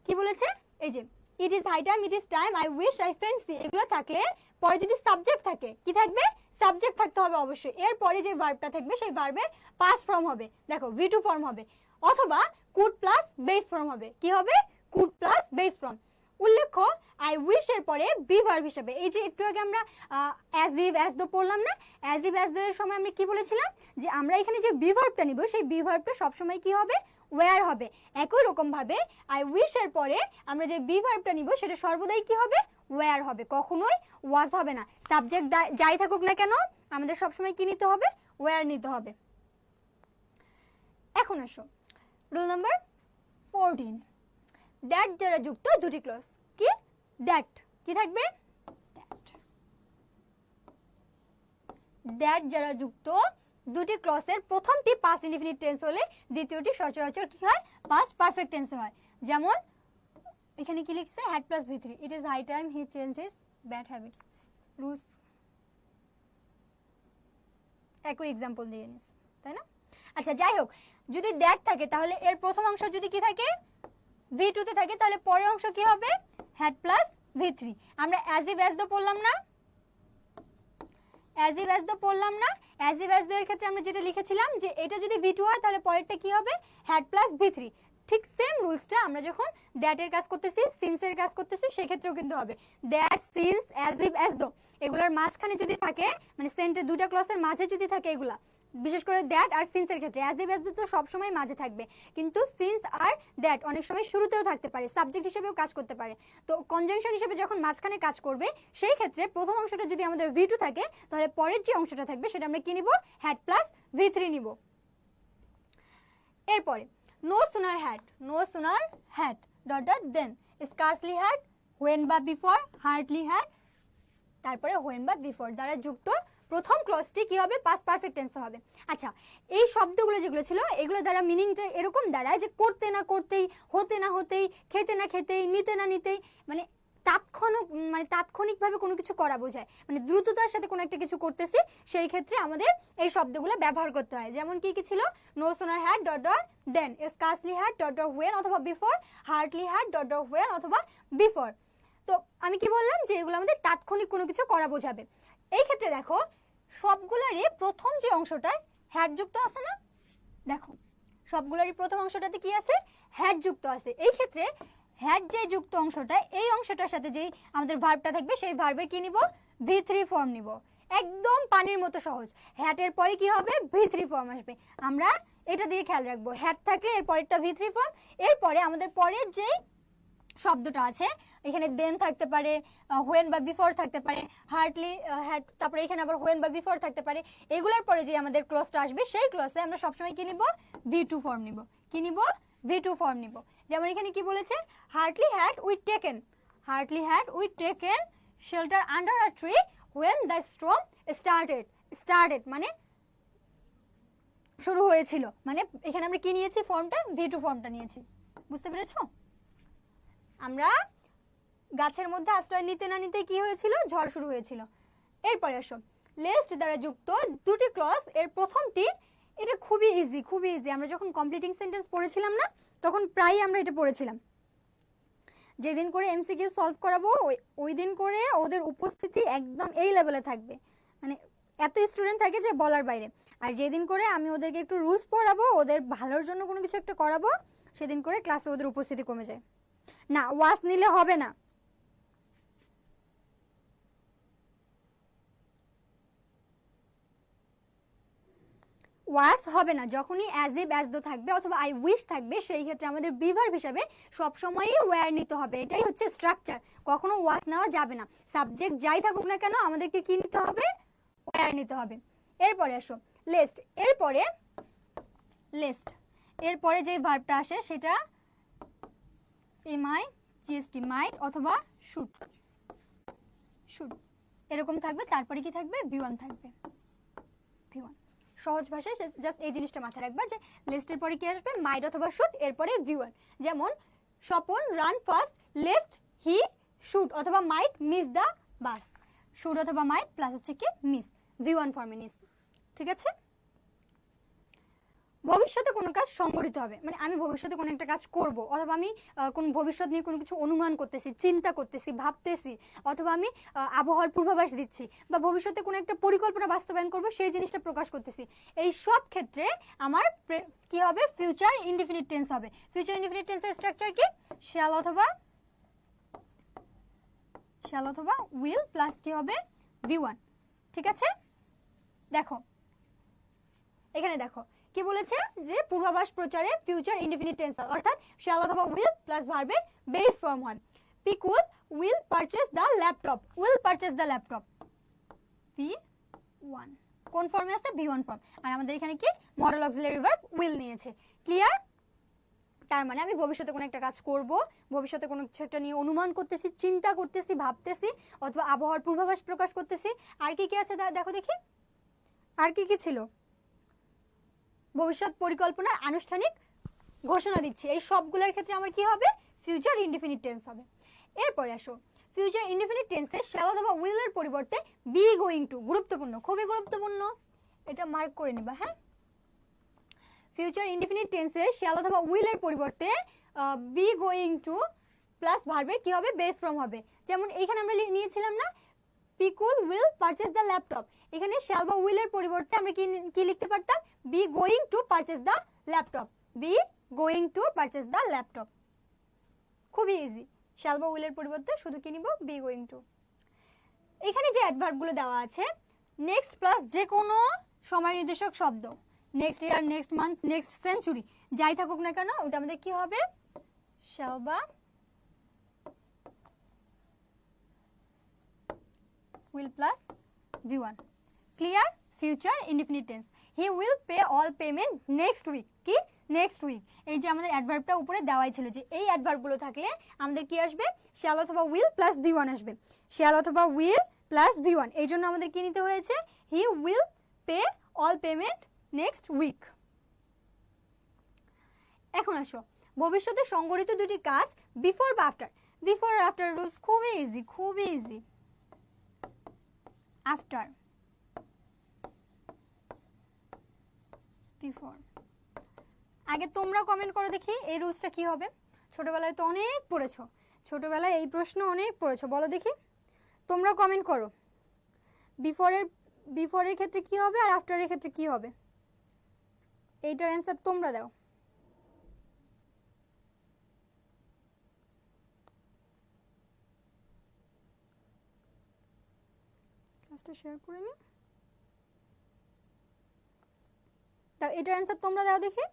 A: কি বলেছে, এই যে it is high time, it is time, I wish, I fancy, এগুলো থাকলে পরে যদি সাবজেক্ট থাকে, কি থাকবে? সাবজেক্ট থাকতে হবে অবশ্যই। এর পরে যে ভার্বটা থাকবে সেই ভার্বের পাস্ট ফর্ম হবে, দেখো v2 ফর্ম হবে, অথবা কুড প্লাস বেস ফর্ম হবে। কি হবে? Could plus base form. উল্লেখ্য, আই উইশ এর পরে বি ভার্ব হিসেবে, এই যে একটু আগে আমরা অ্যাজ ইফ অ্যাজ দো পড়লাম না, অ্যাজ ইফ অ্যাজ দো এর সময় আমরা কি বলেছিলাম যে আমরা এখানে যে বি ভার্বটা নিব, সেই বি ভার্বটা সবসময় কি হবে? ওয়্যার হবে। একই রকম ভাবে আই উইশ এর পরে আমরা যে বি ভার্বটা নিব সেটা সর্বদাই কি হবে? ওয়্যার হবে, কখনোই ওয়াজ হবে না। সাবজেক্ট যাই থাকুক না কেন, আমাদের সবসময় কি নিতে হবে? ওয়্যার নিতে হবে। এখন আসো রুল নাম্বার 14, দ্যাট দ্বারা যুক্ত দুটি ক্লজ। কি? দ্যাট কি থাকবে? দ্যাট দ্বারা যুক্ত দুটি ক্লজের প্রথমটি পাস্ট ইনডিফিনিট টেন্স হলে দ্বিতীয়টি সচরাচর কি হয়? পাস্ট পারফেক্ট টেন্সে হয়। যেমন এখানে কি লিখছে? Had plus v3, it is high time he changes bad habits, rules. একই एग्जांपल দিয়ে নিস, তাই না? আচ্ছা যাই হোক, যদি দ্যাট থাকে তাহলে এর প্রথম অংশ যদি কি থাকে? v2 তে থাকে, তাহলে পরের অংশ কি হবে? Had plus v3। আমরা অ্যাজ ইফ অ্যাজ দো পড়লাম না, অ্যাজ ইফ অ্যাজ দো পড়লাম না, অ্যাজ ইফ অ্যাজ দো এর ক্ষেত্রে আমরা যেটা লিখেছিলাম যে এটা যদি v2 হয় তাহলে পরেরটা কি হবে? Had plus v3। ঠিক সেম রুলসটা আমরা যখন দ্যাট এর কাজ করতেছি, সিন্স এর কাজ করতেছি, সেই ক্ষেত্রেও কিন্তু হবে। That, since, as if, as though, এগুলোর মাঝখানে যদি থাকে, মানে সেন্টের দুটো ক্লজের মাঝে যদি থাকে এগুলা, বিশেষ করে দ্যাট আর সিন্স এর ক্ষেত্রে, অ্যাজ ইফ অ্যাজ দো তো সব সময় মাঝে থাকবে, কিন্তু সিন্স আর দ্যাট অনেক সময় শুরুতেও থাকতে পারে, সাবজেক্ট হিসেবেও কাজ করতে পারে। তো কনজাংশন হিসেবে যখন মাঝখানে কাজ করবে, সেই ক্ষেত্রে প্রথম অংশটা যদি আমাদের v2 থাকে, তাহলে পরের যে অংশটা থাকবে সেটা আমরা কি নিব? হ্যাড প্লাস v3 নিব। এরপরে no sooner had dot dot then, scarcely had, when বা before, hardly had, তারপরে when বা before দ্বারা যুক্ত প্রথম ক্লজটি কি হবে? পাস্ট পারফেক্ট টেন্সে হবে। আচ্ছা, এই শব্দগুলো যেগুলো ছিল, এগুলো দ্বারা মিনিংটা এরকম দাঁড়ায় যে করতে না করতেই, হতে না হতেই, খেতে না খেতেই, নিতে না নিতেই, মানে তাৎক্ষণিকভাবে কোনো কিছু করা বোঝায়, মানে দ্রুততার সাথে কোনো একটা কিছু করতেছি, সেই ক্ষেত্রে আমাদের এই শব্দগুলো ব্যবহার করতে হয়। যেমন কি কি ছিল, no sooner had dot dot then, scarcely had dot dot when অথবা before, hardly had dot dot when অথবা বিফোর। তো আমি কি বললাম যে এগুলো আমাদের তাৎক্ষণিক কোনো কিছু করা বোঝাবে। এই ক্ষেত্রে দেখো সবগুলোরই প্রথম যে অংশটায় হ্যাড যুক্ত আছে না, দেখো সবগুলোরই প্রথম অংশটাতে কি আছে, হ্যাড যুক্ত আছে। এই ক্ষেত্রে হ্যাড যে যুক্ত অংশটা, এই অংশটার সাথে যেই আমাদের ভার্বটা থাকবে সেই ভার্বের কি নিব, V3 ফর্ম নিব। একদম পানির মতো সহজ। হ্যাডের পরে কি হবে, V3 ফর্ম আসবে। আমরা এটা দিয়ে খেয়াল রাখবো, হ্যাড থাকলে এর পরেরটা V3 ফর্ম, এরপরে আমাদের পরের যেই শব্দটা আছে এখানে দেন থাকতে পারে, হোয়েন বা বিফোর থাকতে পারে, হার্ডলি হ্যাড, তারপরে এখানে আবার হোয়েন বা বিফোর থাকতে পারে। এগুলোর পরে যে আমাদের ক্লজটা আসবে সেই ক্লজে আমরা সবসময় কি নিব, V2 ফর্ম নিব। কি নিব, V2 ফর্ম নিব। যেমন এখানে কি বলেছে, hardly had we taken, hardly had we taken shelter under a tree when the storm started. Started মানে শুরু হয়েছিল, মানে এখানে আমরা কি নিয়েছি, ফর্মটা V2 ফর্মটা নিয়েছি। বুঝতে পেরেছো? আমরা গাছের মধ্যে আশ্রয় নিতে না নিতে কি হয়েছিল, ঝড় শুরু হয়েছিল। এরপরে আসো, লেস্ট দ্বারা যুক্ত দুটি ক্লজ, এর প্রথমটি এটা খুবই ইজি, খুবই ইজি। আমরা যখন কমপ্লিটিং সেন্টেন্স পড়েছিলাম না, তখন প্রায়ই আমরা এটা পড়েছিলাম। যেদিন করে এমসিকিউ সলভ করাবো ওই দিন করে ওদের উপস্থিতি একদম এই লেভেলে থাকবে, মানে এত স্টুডেন্ট থাকে যে বলার বাইরে। আর যেদিন করে আমি ওদেরকে একটু রুলস পড়াবো, ওদের ভালোর জন্য কোনো কিছু একটা করাবো, সেদিন করে ক্লাসে ওদের উপস্থিতি কমে যায়। না, ওয়াস নিলে হবে না। ওয়াস হবে না। যখনই অ্যাজ ইফ অ্যাজ দো থাকবে অথবা আই উইশ থাকবে, সেই ক্ষেত্রে আমাদের বি ভার্ব হিসাবে সবসময়ই ওয়্যার নিতে হবে। এটাই হচ্ছে স্ট্রাকচার, কখনো ওয়াস নেওয়া যাবে না। সাবজেক্ট যাই থাকুক না কেন আমাদেরকে কি নিতে হবে, ওয়্যার নিতে হবে। এরপরে আসো লিস্ট, এরপরে লিস্ট এরপরে যে ভার্বটা আসে সেটা এমআই জিএসটি, মাইট অথবা শুড, শুড এরকম থাকবে। তারপরে কি থাকবে, V1 থাকবে, V1। সহজ ভাষায় জাস্ট এই জিনিসটা মাথায় রাখবা যে লিস্টের পরে কি আসবে, মাইট অথবা শুড, এরপরে V1। যেমন Swapan run fast, lest he should অথবা might miss the bus. Should অথবা মাইট প্লাস হচ্ছে কি মিস, V1 ফর্মে নিস। ঠিক আছে? ভবিষ্যতে কোনো কাজ সংগঠিত হবে, মানে আমি ভবিষ্যতে কোনো একটা কাজ করব, অথবা আমি কোন ভবিষ্যৎ নিয়ে কোনো কিছু অনুমান করতেছি, চিন্তা করতেছি, ভাবতেছি, অথবা আমি আবহাওয়ার পূর্বাভাস দিচ্ছি, বা ভবিষ্যতে কোনো একটা পরিকল্পনা বাস্তবায়ন করব, সেই জিনিসটা প্রকাশ করতেছি। এই সব ক্ষেত্রে আমার কি হবে, ফিউচার ইনডিফিনিট টেন্স হবে। ফিউচার ইনডিফিনিট টেন্সের স্ট্রাকচার কি, শ্যাল অথবা উইল প্লাস কি হবে, V1। ঠিক আছে? দেখো এখানে দেখো কি বলেছে যে পূর্বাভাস প্রচারে ফিউচার ইনডিফিনিট টেন্স, অর্থাৎ শ্যাল অথবা উইল প্লাস ভার্বের বেস ফর্ম হয়। Pikul will purchase the laptop, will purchase the laptop, V1। কোন ফর্মে আছে, V1 ফর্ম। আর আমাদের এখানে কি মডেল অক্সিলারি ভার্ব উইল নিয়েছে। ক্লিয়ার? তার মানে আমি ভবিষ্যতে কোনো একটা কাজ করব, ভবিষ্যতে কোনো কিছু একটা নিয়ে অনুমান করতেছি, চিন্তা করতেছি, ভাবতেছি, অথবা আবহাওয়ার পূর্বাভাস প্রকাশ করতেছি। আর কি কি আছে দেখো দেখি, আর কি কি ছিল, ভবিষ্যৎ পরিকল্পনার আনুষ্ঠানিক ঘোষণা দিচ্ছি। এই সবগুলোর ক্ষেত্রে আমার কি হবে, ফিউচার ইনডিফিনিট টেন্স হবে। এরপরে আসো, ফিউচার ইনডিফিনিট টেন্সে শ্যাল অথবা উইল এর পরিবর্তে বি গোয়িং টু, গুরুত্বপূর্ণ, খুবই গুরুত্বপূর্ণ, এটা মার্ক করে নিবা। হ্যাঁ, ফিউচার ইনডিফিনিট টেন্সে শ্যাল অথবা উইল এর পরিবর্তে বি গোয়িং টু প্লাস ভার্বের কি হবে, বেস ফর্ম হবে। যেমন এইখানে আমরা নিয়েছিলাম না, পিকুল উইল পারচেজ দ্য ল্যাপটপ, এখানে শ্যাল বা উইল এর পরিবর্তে আমরা কি লিখতে পারতাম, B going two purchase the laptop, B going two purchase the laptop. খুবই ইজি, শ্যাল বা উইল এর পরিবর্তে শুধু কি নিব, বি গোয়িং টু। এখানে যে অ্যাডভার্বগুলো দেওয়া আছে, নেক্সট প্লাস যে কোনো সময় নির্দেশক শব্দ, next year, next month, next century, যাই থাকুক না কেন ওটা আমাদের কি হবে, শ্যাল বা will plus V1. Clear? Future indefinite tense. He will pay all payment next week. কি নেক্সট উইক। এই যে আমাদের অ্যাডভার্বটা উপরে দেওয়াই ছিল, যে এই অ্যাডভার্বগুলো থাকলে আমাদের কি আসবে, শ্যাল অথবা উইল প্লাস V1 আসবে। শ্যাল অথবা উইল প্লাস V1, এই জন্য আমাদের কি নিতে হয়েছে, he will pay all payment next week. এখন আসো, ভবিষ্যতে সংগঠিত দুটি কাজ বিফোর বা আফটার। বিফোর আর আফটার রুলস খুবই ইজি, খুবই ইজি। After, before. আগে তোমরা কমেন্ট করো দেখি এই রুলসটা কি হবে। ছোটবেলায় তো অনেক পড়েছো, ছোটবেলায় এই প্রশ্ন অনেক পড়েছো, বলো দেখি। তোমরা কমেন্ট করো বিফোরের ক্ষেত্রে কি হবে আর আফটারের ক্ষেত্রে কি হবে, এইটার অ্যান্সার তোমরা দাও। ক্লাসটা শেয়ার করে নি, দাও এটার অ্যান্সার তোমরা দাও দেখি।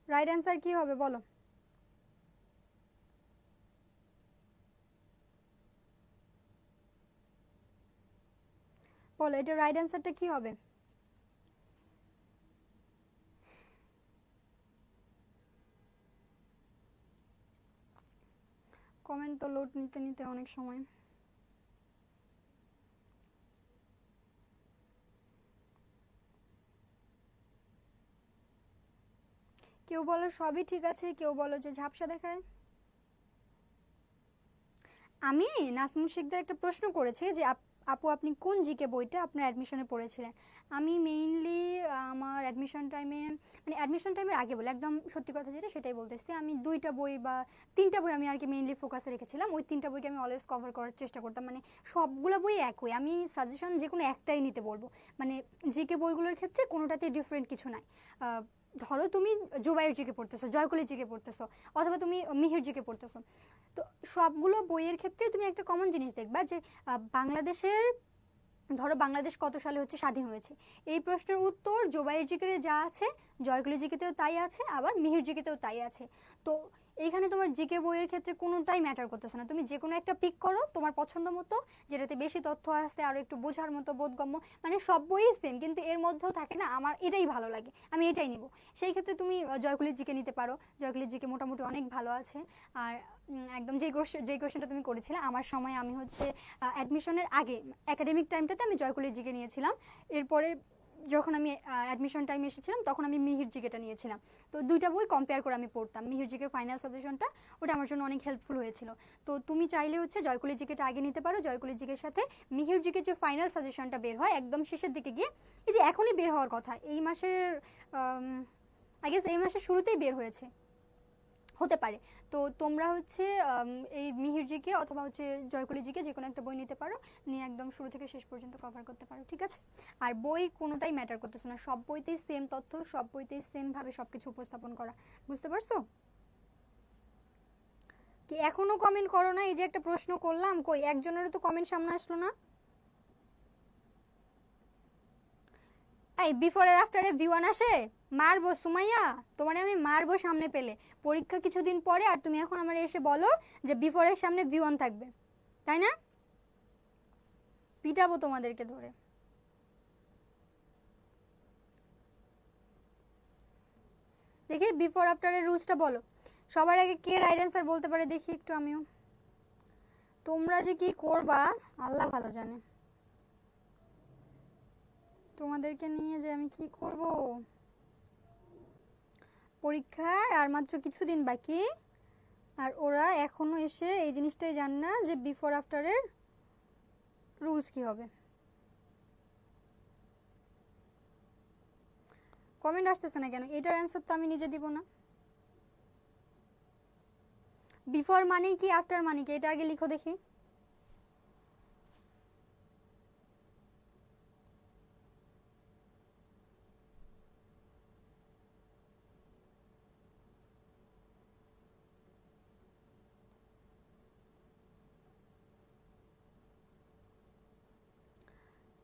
A: রাইট অ্যান্সার কি হবে বলো। বলো এটা রাইট অ্যান্সারটা কি হবে। কমেন্ট তো লোড নিতে নিতে অনেক সময়। কেউ বলো সবই ঠিক আছে, কেউ বলো যে ঝাপসা দেখায়। আমি নাজমুল শিকদার একটা প্রশ্ন করেছি যে আপু আপনি কোন জিকে বইটা আপনার অ্যাডমিশনে পড়েছিলেন। আমি মেইনলি আমার অ্যাডমিশন টাইমে, মানে অ্যাডমিশন টাইমের আগে বলে একদম সত্যি কথা যেটা সেটাই বলতেছি, আমি 2টা বই বা 3টা বই আমি আর কি মেইনলি ফোকাসে রেখেছিলাম। ওই 3টা বইকে আমি অলওয়েজ কভার করার চেষ্টা করতাম, মানে সবগুলো বই একই। আমি সাজেশন যে কোনো একটাই নিতে বলবো, মানে জিকে বইগুলোর ক্ষেত্রে কোনোটাতে ডিফারেন্ট কিছু নাই। ধরো তুমি জুবাইয়ের জিকে পড়তেছো, জয়কলের জিকে পড়তেছো, অথবা তুমি মিহির জিকে পড়তেছো, তো সবগুলো বইয়ের ক্ষেত্রে তুমি একটা কমন জিনিস দেখবা যে বাংলাদেশের, ধরো বাংলাদেশ কত সালে হচ্ছে স্বাধীন হয়েছে, এই প্রশ্নের উত্তর জুবাইর জিকেরে যা আছে জয়কলি জিকেতেও তাই আছে, আবার মিহির জিকেতেও তাই আছে। তো এইখানে তোমার জিকে বইয়ের ক্ষেত্রে কোনোটাই ম্যাটার করতেছে না, তুমি যে কোনো একটা পিক করো তোমার পছন্দ মতো, যেটাতে বেশি তথ্য আছে আর একটু বোঝার মতো বোধগম্য, মানে সব বইই সেম কিন্তু এর মধ্যেও থাকে না আমার এটাই ভালো লাগে আমি এটাই নিব, সেই ক্ষেত্রে তুমি জয়কলি জিকে নিতে পারো। জয়কলি জিকে মোটামুটি অনেক ভালো আছে। আর একদম যেই কোশ্চেনটা তুমি করেছিলে, আমার সময় আমি হচ্ছে অ্যাডমিশনের আগে একাডেমিক টাইমটাতে আমি জয়কলি জিকে নিয়েছিলাম, এরপরে যখন আমি অ্যাডমিশন টাইম এসেছিলাম তখন আমি মিহির জিকেটা নিয়েছিলাম। তো 2টা বই কম্পেয়ার করে আমি পড়তাম, মিহির জিকের ফাইনাল সাজেশনটা ওটা আমার জন্য অনেক হেল্পফুল হয়েছিল। তো তুমি চাইলে হচ্ছে জয়কলি জিকেটা আগে নিতে পারো, জয়কলি জিকের সাথে মিহির জিকের যে ফাইনাল সাজেশনটা বের হয় একদম শেষের দিকে গিয়ে, এই যে এখনই বের হওয়ার কথা এই মাসের, আই গেস এই মাসের শুরুতেই বের হয়েছে হতে পারে। তো তোমরা হচ্ছে এই মিহির জিকে অথবা হচ্ছে জয়কলি জিকে যে কোনো একটা বই নিতে পারো, নিয়ে একদম শুরু থেকে শেষ পর্যন্ত কভার করতে পারো, ঠিক আছে। আর বই কোনোটাই ম্যাটার করতেছে না, সব বইতেই সেম তথ্য, সব বইতেই সেম ভাবে সবকিছু উপস্থাপন করা, বুঝতে পারছো কি। এখনো কমেন্ট করো না, এই যে একটা প্রশ্ন করলাম কই একজনেরও তো কমেন্ট সামনে আসলো না। এই বিফোর আর আফটারে ভিওয়ান আসে, মারবো সুমাইয়া, তোমার আমি মারবো সামনে পেলে। পরীক্ষা কিছুদিন পরে আর তুমি এখন আমার এসে বলো যে বিফোরের সামনে ভিওয়ান থাকবে, তাই না? পিটাবো তোমাদেরকে ধরে। দেখি বিফোর আফটারের রুলসটা বলো। সবার আগে কে রাইট অ্যান্সার বলতে পারে দেখি একটু আমিও। তোমরা যে কি করবা আল্লাহ ভালো জানে, তোমাদেরকে নিয়ে যে আমি কি করব। পরীক্ষার আর মাত্র কিছুদিন বাকি, আর ওরা এখনো এসে এই জিনিসটাই জানে না যে বিফোর আফটারের রুলস কি হবে। কমেন্ট আসতেছে না কেন? এটার অ্যান্সার তো আমি নিজে দিব না। বিফোর মানে কি আফটার মানে কি এটা আগে লিখো দেখি।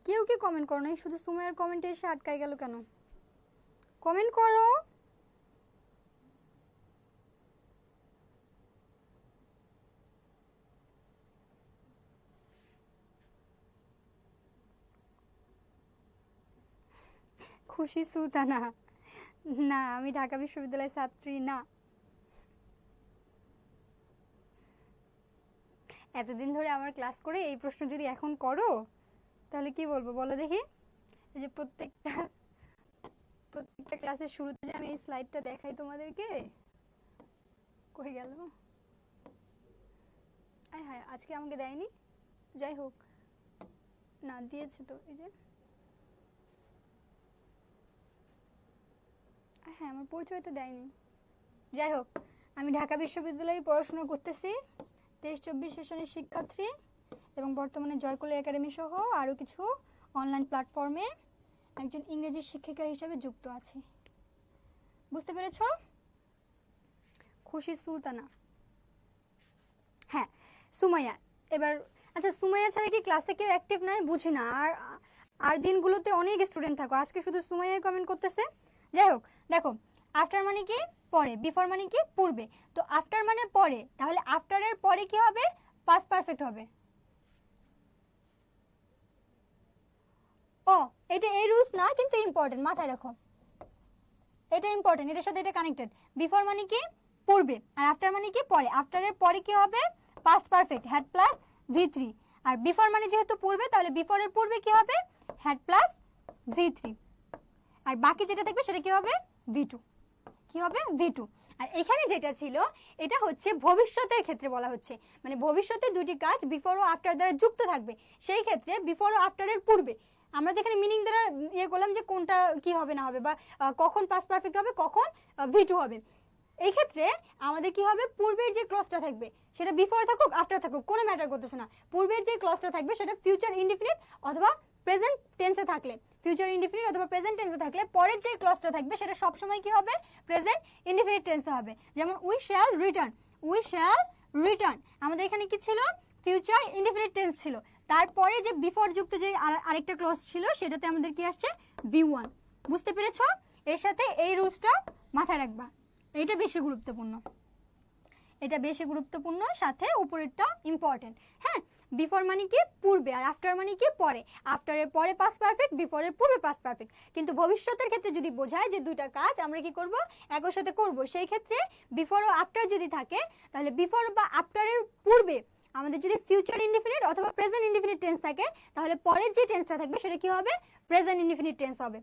A: কেউ কি কমেন্ট করো নাই, শুধু সুমাইয়ের কমেন্টে এসে আটকাই গেল কেন? কমেন্ট করো। খুশি সুলতানা, না আমি ঢাকা বিশ্ববিদ্যালয়ের ছাত্রী না। এতদিন ধরে আমার ক্লাস করে এই প্রশ্ন যদি এখন করো তাহলে কি বলবো বলো দেখি। এই যে প্রত্যেকটা ক্লাসের শুরুতে যে আমি এই স্লাইডটা দেখাই তোমাদেরকে, কই গেল? হ্যাঁ আজকে আমাকে দেয়নি, যাই হোক না দিয়েছে তো, এই যে হ্যাঁ আমার পরিচয় তো দেয়নি। যাই হোক, আমি ঢাকা বিশ্ববিদ্যালয়ে পড়াশোনা করতেছি, 23-24 সেশনের শিক্ষার্থী, এবং বর্তমানে জয়কলি একাডেমি সহ আরও কিছু অনলাইন প্ল্যাটফর্মে একজন ইংরেজি শিক্ষিকা হিসেবে যুক্ত আছি। বুঝতে পেরেছ? খুশি সুলতানা। হ্যাঁ সুমাইয়া। এবার আচ্ছা, সুমাইয়া ছাড়া কি ক্লাসে কেউ অ্যাক্টিভ নাই? বুঝি না। আর দিনগুলোতে অনেক স্টুডেন্ট থাকো, আজকে শুধু সুমাইয়া কমেন্ট করতেছে। যাই হোক, দেখো আফটার মানে কি পরে, বিফোর মানে কি পূর্বে। তো আফটার মানে পরে, তাহলে আফটারের পরে কি হবে? পাস্ট পারফেক্ট হবে। ও এটা এই রুলস না, কিন্তু ইম্পর্টেন্ট, মাথায় রাখো। এটা ইম্পর্টেন্ট, এটার সাথে এটা কানেক্টেড। বিফোর মানে কি পূর্বে, আর আফটার মানে কি পরে। আফটারের পরে কি হবে? Past perfect, had plus V3। আর বিফোর মানে যেহেতু পূর্বে, তাহলে বিফোরের পূর্বে কি হবে? Had plus V3। আর বাকি যেটা থাকবে সেটা কি হবে? V2। কি হবে? V2। আর এখানে যেটা ছিল এটা হচ্ছে ভবিষ্যতের ক্ষেত্রে বলা হচ্ছে, মানে ভবিষ্যতে দুটি কাজ বিফোর ও আফটার দ্বারা যুক্ত থাকবে, সেই ক্ষেত্রে বিফোর ও আফটারের পূর্বে। আমরা তো এখানে মিনিং দ্বারা ইয়ে করলাম যে কোনটা কি হবে না হবে, বা কখন পাস্ট পারফেক্ট হবে, কখন V2 হবে। এই ক্ষেত্রে আমাদের কি হবে? পূর্বের যে ক্লজটা থাকবে সেটা বিফোর থাকুক আফটার থাকুক কোনো ম্যাটার করতেছে না। পূর্বের যে ক্লজটা থাকবে সেটা ফিউচার ইনডিফিনিট অথবা প্রেজেন্ট টেন্সে থাকলে, ফিউচার ইনডিফিনিট অথবা প্রেজেন্ট টেন্সে থাকলে পরের যে ক্লজটা থাকবে সেটা সব সময় কি হবে? প্রেজেন্ট ইনডিফিনিট টেন্সে হবে। যেমন we shall return, we shall return আমাদের এখানে কি ছিল? ফিউচার ইনডিফিনিট টেন্স ছিল। তারপরে যে বিফোর যুক্ত যে আরেকটা ক্লজ ছিল সেটাতে আমাদের কি আসছে? V1। বুঝতে পেরেছো? এর সাথে এই রুলসটা মাথায় রাখবা, এটা বেশি গুরুত্বপূর্ণ, এটা বেশি গুরুত্বপূর্ণ, সাথে উপরেরটা ইম্পর্টেন্ট। হ্যাঁ, বিফোর মানে কি পূর্বে, আর আফটার মানে কি পরে। আফটারের পরে পাস্ট পারফেক্ট, বিফোরের পূর্বে পাস্ট পারফেক্ট। কিন্তু ভবিষ্যতের ক্ষেত্রে যদি বোঝায় যে দুইটা কাজ আমরা কি করব? একই সাথে করব, সেই ক্ষেত্রে বিফোর ও আফটার যদি থাকে, তাহলে বিফোর বা আফটারের পূর্বে আমাদের যদি ফিউচার ইনডিফিনিট অথবা প্রেজেন্ট ইনডিফিনিট টেন্স থাকে, তাহলে পরের যে টেন্সটা থাকবে সেটা কি হবে? প্রেজেন্ট ইনডিফিনিট টেন্স হবে।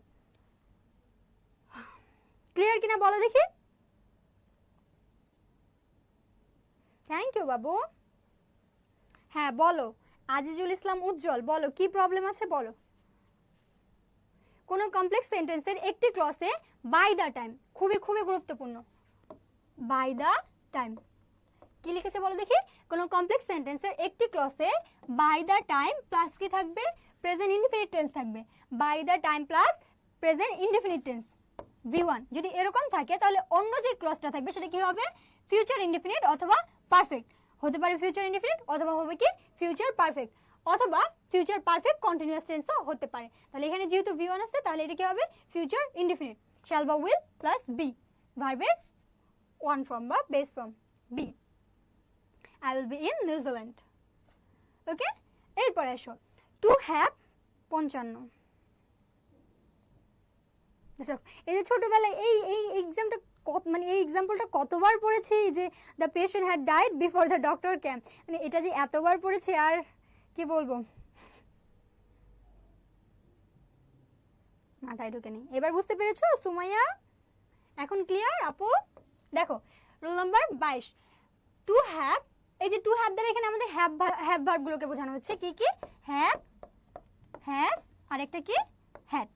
A: ক্লিয়ার কিনা বলো দেখি? থ্যাংক ইউ বাবু। হ্যাঁ বলো, আজিজুল ইসলাম উজ্জ্বল, বলো কি প্রবলেম আছে বলো। কোন কমপ্লেক্স সেন্টেন্সের একটি ক্লজে বাই দ্য টাইম, খুবই খুবই গুরুত্বপূর্ণ। বাই দ্য টাইম কি লিখেছে বলো দেখি? কোন কমপ্লেক্স সেন্টেন্সের একটি ক্লজে বাই দ্য টাইম প্লাস কি থাকবে? প্রেজেন্ট ইনডিফিনিট টেন্স থাকবে। By the time plus present indefinite tense V1 যদি এরকম থাকে, তাহলে অন্য যে ক্লজটা থাকবে সেটা কি হবে? ফিউচার ইনডিফিনিট অথবা পারফেক্ট হতে পারে, ফিউচার ইনডিফিনিট অথবা হবে কি ফিউচার পারফেক্ট, অথবা ফিউচার পারফেক্ট কন্টিনিউয়াস টেন্সও হতে পারে। তাহলে এখানে যেহেতু V1 আছে, তাহলে এটা কি হবে? Future indefinite. শ্যাল বা উইল প্লাস বি, ভার্বের ওয়ান ফর্ম বা base form be. I will be in New Zealand. Okay, এরপরে আসো টু হ্যাভ 55। এই যে ছোটবেলায় এই এই এক্সামটা মানে এই এক্সাম্পলটা কতবার পড়েছি, যে the patient had died before the doctor came, মানে এটা যে এতবার পড়েছি আর কি বলবো, মাথায় ঢুকে নেই। এবার বুঝতে পেরেছো সুমাইয়া? এখন ক্লিয়ার আপু? দেখো রুল নাম্বার 22, টু হ্যাভ। এই যে টু হ্যাভ দ্বারা এখানে আমাদের হ্যাভ ভার্বগুলোকে বোঝানো হচ্ছে। কি কি? হ্যাভ, হ্যাজ, আর একটা কি? হ্যাড।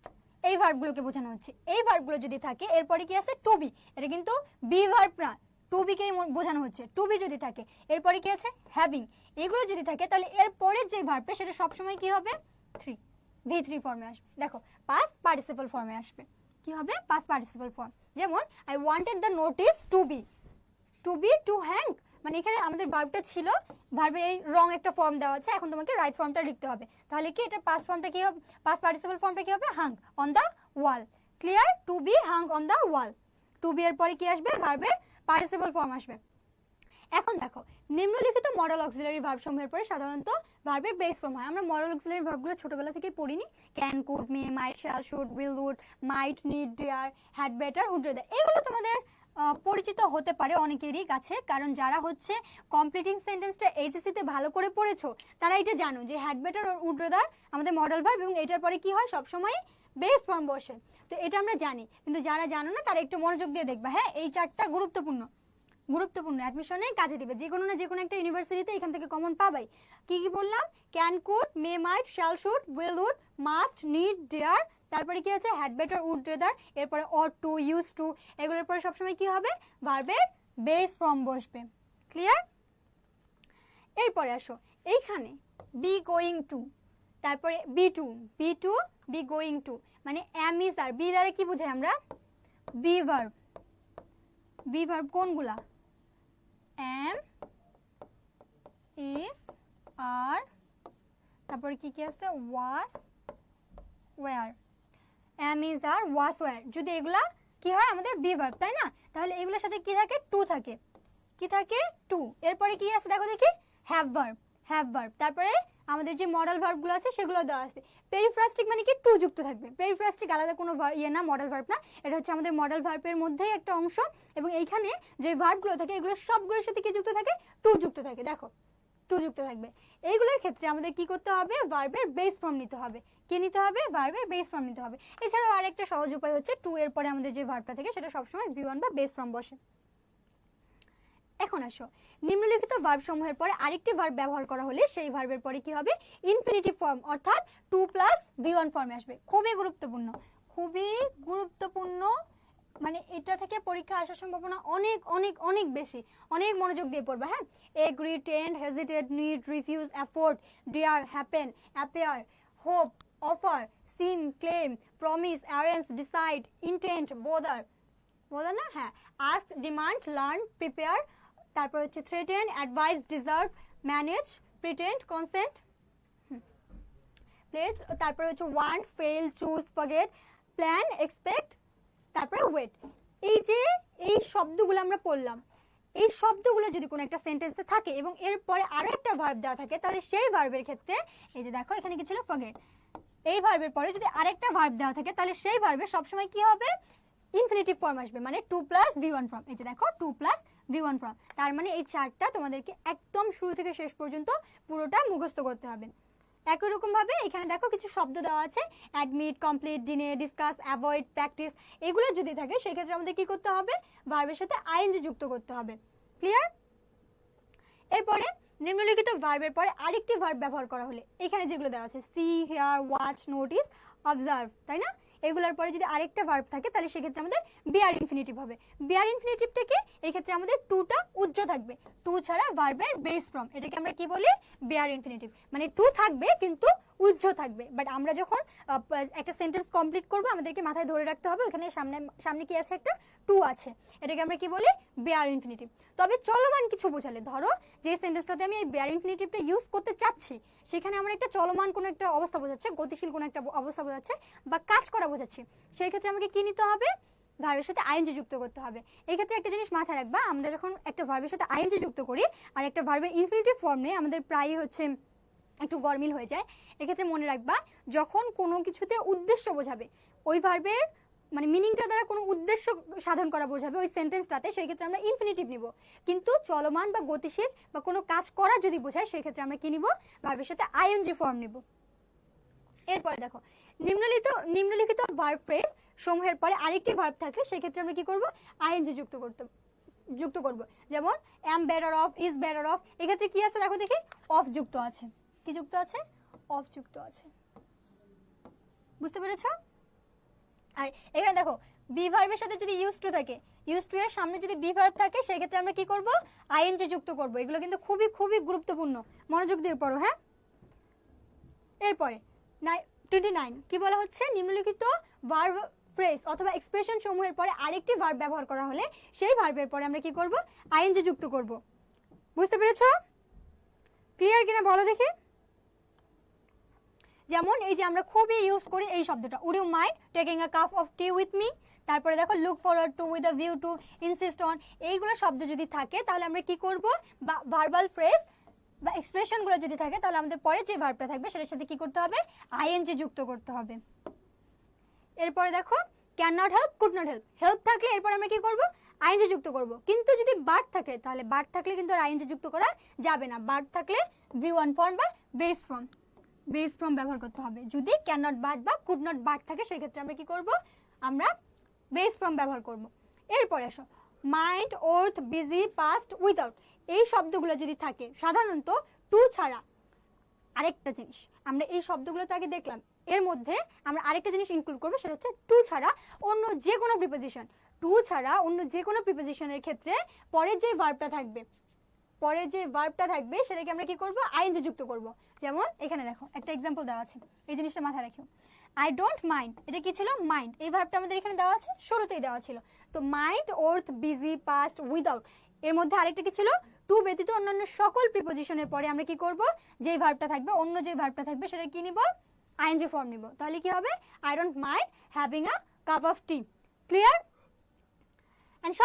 A: এই ভার্বগুলোকে বোঝানো হচ্ছে। এই ভার্বগুলো যদি থাকে, এরপরে কি আছে? To be. এটা কিন্তু বি ভার্ব না, টু বিকে বোঝানো হচ্ছে। টু বি যদি থাকে, এরপরে কি আছে? হ্যাভিং। এগুলো যদি থাকে, তাহলে এরপরে যে ভার্বটা সেটা সবসময় কি হবে? V3 ফর্মে আসবে। দেখো পাস্ট পার্টিসিপল ফর্মে আসবে। কি হবে? Past participle form. যেমন I wanted the notice to be, to be to hang, মানে এখানে আমাদের ভার্বটা ছিল, ভার্বের এই রং একটা ফর্ম দেওয়া আছে, এখন তোমাকে রাইট ফর্মটা লিখতে হবে। তাহলে কি এটা পাস্ট ফর্মটা কি হবে? পাস্ট পার্টিসিপল ফর্মটা কি হবে? Hung on the wall. Clear? To be hung on the wall. To be এর পরে কি আসবে? ভার্বের পার্টিসিপল ফর্ম আসবে। এখন দেখো নিম্নলিখিত মডেল অক্সিলারি ভার্ব সমূহের পরে সাধারণত ভার্বের বেস ফর্ম হয়। আমরা মডেল অক্সিলারি ভার্বগুলো ছোটবেলা থেকে পড়িনি। Can, could, may, might, shall, should, will, would, might, need, dare, had better, would rather, এগুলো তোমাদের পরিচিত হতে পারে অনেকেরই কাছে, কারণ যারা হচ্ছে কমপ্লিটিং সেন্টেন্সটা এইচএসসি তে ভালো করে পড়েছো তারা এটা জানো যে হ্যাড বেটার আর উড রেদার আমাদের মডেল ভার্ব, এবং এটার পরে কি হয়? সবসময় বেস ফর্ম বসে। তো এটা আমরা জানি, কিন্তু যারা জানো না তারা একটু মনোযোগ দিয়ে দেখবা। হ্যাঁ, এই চারটা গুরুত্বপূর্ণ। গুরুত্বপূর্ণ, অ্যাডমিশনে কাজে দিবে, যে কোনো না যে কোনো একটা ইউনিভার্সিটিতে এখান থেকে কমন পাবাই। কি কি বললাম? Can, could, may, might, shall, should, will, would, must, need, dare, তারপরে কি আছে হ্যাড, বেটার, উড, রেদার, এরপরে অট টু, ইউজ টু, এগুলোর পরে সবসময় কি হবে? ভার্বের বেস ফর্ম বসবে। ক্লিয়ার? এরপরে আসো এইখানে বি গোয়িং টু, তারপরে be to, be going to, মানে এম ইজ আর, বি দ্বারা কি বোঝাই আমরা? Be verb. বি ভার্ব কোনগুলা? এম, ইজ, আর, তারপরে কি কি আছে? Was, were. Am is are, was, were, যদি এগুলা কি হয় আমাদের বি ভার্ব, তাই না? তাহলে এগুলোর সাথে কি থাকে? টু থাকে। কি থাকে? টু। এরপরে কি আছে দেখো দেখি? Have verb, have verb. তারপরে আমাদের যে মডেল ভার্বগুলো আছে সেগুলো দেওয়া আছে। পেরিফ্রাস্টিক মানে কি? টু যুক্ত থাকবে। পেরিফ্রাস্টিক আলাদা কোনো ইয়ে না, মডেল ভার্ব না, এটা হচ্ছে আমাদের মডেল ভার্বের মধ্যেই একটা অংশ। এবং এইখানে যে ভার্বগুলো থাকে এগুলো সবগুলোর সাথে কি যুক্ত থাকে? টু যুক্ত থাকে। দেখো টু যুক্ত থাকবে। এইগুলোর ক্ষেত্রে আমাদের কি করতে হবে? ভার্বের বেস ফর্ম নিতে হবে। কি নিতে হবে? ভার্বের বেস ফর্ম নিতে হবে। এছাড়াও আরেকটা সহজ উপায় হচ্ছে টু এর পরে আমাদের যে ভার্বটা থাকে সেটা সবসময় V1 বা বেস ফর্ম বসে। এখন আসো, নিম্নলিখিত ভার্ব সমূহের পরে আরেকটি ভার্ব ব্যবহার করা হলে সেই ভার্বের পরে কি হবে? ইনফিনিটিভ ফর্ম, অর্থাৎ 2 + V1 ফর্মে আসবে। খুবই গুরুত্বপূর্ণ, খুবই গুরুত্বপূর্ণ, মানে এটা থেকে পরীক্ষা আসার সম্ভাবনা অনেক অনেক অনেক বেশি। অনেক মনোযোগ দিয়ে পড়বা। হ্যাঁ, agree, tend, hesitate, need, refuse, afford, dare, happen, appear, hope, offer, seem, claim, promise, arrange, decide, intend, bother, bother না? হ্যাঁ, আস্ক, ডিমান্ড, লার্ন, প্রিপেয়ার, তারপর হচ্ছে threaten, advise, deserve, manage, pretend, consent, place, তারপর হচ্ছে want, fail, choose, forget, plan, expect, তারপরে wait. এই যে এই শব্দগুলো আমরা পড়লাম, এই শব্দগুলো যদি কোনো একটা সেন্টেন্সে থাকে এবং এরপরে আরো একটা ভার্ব দেওয়া থাকে, তাহলে সেই ভার্বের ক্ষেত্রে এই যে দেখো এখানে কি ছিল? ফরগেট। এই ভার্বের পরে যদি আরেকটা ভার্ব দেওয়া থাকে তাহলে সেই ভার্বে সবসময় কি হবে? ইনফিনিটিভ ফর্ম আসবে, মানে 2 + V1 ফর্ম। এই যে দেখো 2 + V1 ফর্ম। তার মানে এই চারটা তোমাদেরকে একদম শুরু থেকে শেষ পর্যন্ত পুরোটা মুখস্থ করতে হবে। একই রকম ভাবে এখানে দেখো কিছু শব্দ দেওয়া আছে, admit, complete, deny, discuss, avoid, practice, এগুলো যদি থাকে সেই ক্ষেত্রে আমাদের কি করতে হবে? ভার্বের সাথে আইএনজি যুক্ত করতে হবে। ক্লিয়ার? এরপরে নিম্নলিখিত ভার্বের পরে আরেকটি ভার্ব ব্যবহার করা হলে এখানে যেগুলো দেওয়া আছে see, hear, watch, notice, observe, তাই না? এগুলোর পরে যদি আরেকটা ভার্ব থাকে তাহলে সেক্ষেত্রে আমাদের বিআর ইনফিনিটিভ হবে। বিআর ইনফিনিটিভটা কি? এই ক্ষেত্রে আমাদের টুটা উজ্জ্ব থাকবে। টু ছাড়া ভার্বের বেস ফর্ম, এটাকে আমরা কি বলি? বিআর ইনফিনিটিভ, মানে টু থাকবে কিন্তু উজ্জ্ব থাকবে। বাট আমরা যখন একটা সেন্টেন্স কমপ্লিট করব আমাদেরকে মাথায় ধরে রাখতে হবে ওখানে সামনে সামনে কি আছে? একটা টু আছে। এটাকে আমরা কি বলি? Bare infinitive. তবে চলমান কিছু বোঝালে, ধরো যে সেন্টেন্সটাতে আমি এই বিআর ইনফিনিটিভটা ইউজ করতে চাচ্ছি সেখানে আমার একটা চলমান কোনো একটা অবস্থা বোঝাচ্ছে, গতিশীল কোনো একটা অবস্থা বোঝাচ্ছে বা কাজ করা বোঝাচ্ছে, সেই ক্ষেত্রে আমাকে কি নিতে হবে? ভার্বের সাথে আইএনজি যুক্ত করতে হবে। এই ক্ষেত্রে একটা জিনিস মাথায় রাখবা, আমরা যখন একটা ভার্বের সাথে আইএনজি যুক্ত করি আর একটা ভার্বের ইনফিনিটিভ ফর্ম নেই আমাদের প্রায়ই হচ্ছে একটু গরমিল হয়ে যায়। এক্ষেত্রে মনে রাখবা যখন কোনো কিছুতে উদ্দেশ্য বোঝাবে, ওই ভার্বের মানে মিনিংটা দ্বারা কোনো উদ্দেশ্য সাধন করা বোঝাবে ওই সেন্টেন্সটাতে, সেই ক্ষেত্রে আমরা ইনফিনিটিভ নিব। কিন্তু চলমান বা গতিশীল বা কোনো কাজ করা যদি বোঝায় সেই ক্ষেত্রে আমরা কি নিব? ভার্বের সাথে আইএনজি ফর্ম নিব। এরপরে দেখো নিম্নলিখিত ভার্ব ফ্রেজ সমূহের পরে আরেকটি ভার্ব থাকলে সেই ক্ষেত্রে আমরা কি করব? আইএনজি যুক্ত করব। যেমন am better of, is better of, এক্ষেত্রে কি আছে দেখো দেখি? অফ যুক্ত আছে। কি যুক্ত আছে? অফ যুক্ত আছে। বুঝতে পেরেছো? আর এখানে দেখো বি ভার্বের সাথে যদি ইউজ টু থাকে, ইউজ টু এর সামনে যদি বি ভার্ব থাকে সেই ক্ষেত্রে আমরা কি করব? আইএনজি যুক্ত করব। এগুলো কিন্তু খুবই খুবই গুরুত্বপূর্ণ, মনোযোগ দিয়ে পড়ো। হ্যাঁ, এরপরে 29 কি বলা হচ্ছে? নিম্নলিখিত ভার্ব ফ্রেজ অথবা এক্সপ্রেশন সমূহের পরে আরেকটি ভার্ব ব্যবহার করা হলে সেই ভার্বের পরে আমরা কি করব? আইএনজি যুক্ত করব। বুঝতে পেরেছো? ক্লিয়ার কিনা বলো দেখি। যেমন এই যে আমরা খুবই ইউজ করি এই শব্দটা, would you mind taking a cup of tea with me, তারপরে দেখো look forward to, with a view to, insist on, এইগুলো শব্দ যদি থাকে তাহলে আমরা কি করব? বা ভার্বাল ফ্রেজ বা এক্সপ্রেশনগুলো যদি থাকে তাহলে আমাদের পরে যে ভার্বটা থাকবে সেটার সাথে কি করতে হবে? আইএনজি যুক্ত করতে হবে। এরপরে দেখো can not help, could not help, help থাকলে এরপর আমরা কি করব? আইএনজি যুক্ত করব। কিন্তু যদি বার্ড থাকে তাহলে বার্ড থাকলে কিন্তু আর আইএনজি যুক্ত করা যাবে না। বার্ড থাকলে V1 ফর্ম বা বেস ফর্ম ব্যবহার করতে হবে। যদি ক্যান নট বার্ড বা কুড নট বার্ড থাকে সেই ক্ষেত্রে আমরা কি করব? আমরা বেস ফর্ম ব্যবহার করব। এরপরে আসো mind, worth, busy, past, without, এই শব্দগুলো যদি থাকে সাধারণত টু ছাড়া আরেকটা জিনিস, আমরা এই শব্দগুলো তো আগে দেখলাম, এর মধ্যে আমরা আরেকটা জিনিস ইনক্লুড করবো, সেটা হচ্ছে টু ছাড়া অন্য যে কোনো প্রিপোজিশন। টু ছাড়া অন্য যে কোনো প্রিপোজিশনের ক্ষেত্রে পরের যে ভার্বটা থাকবে সেটাকে আমরা কি করব, আইএনজি যুক্ত করব। যেমন এখানে দেখো একটা এক্সাম্পল দেওয়া আছে, এই জিনিসটা মাথায় রাখো। আই ডোন্ট মাইন্ড, এটা কি ছিল, মাইন্ড, এই ভার্বটা আমাদের এখানে দেওয়া আছে, শুরুতেই দেওয়া ছিল। তো mind, worth, busy, past, without, এর মধ্যে আরেকটা কি ছিল, টু ব্যতীত অন্যান্য সকল প্রিপোজিশনের পরে আমরা কি করব, যেই ভার্বটা থাকবে, অন্য যে ভার্বটা থাকবে সেটা কি নিব, আইএনজি ফর্ম নিব। তাহলে কি হবে, I don't mind having a cup of tea. Clear? And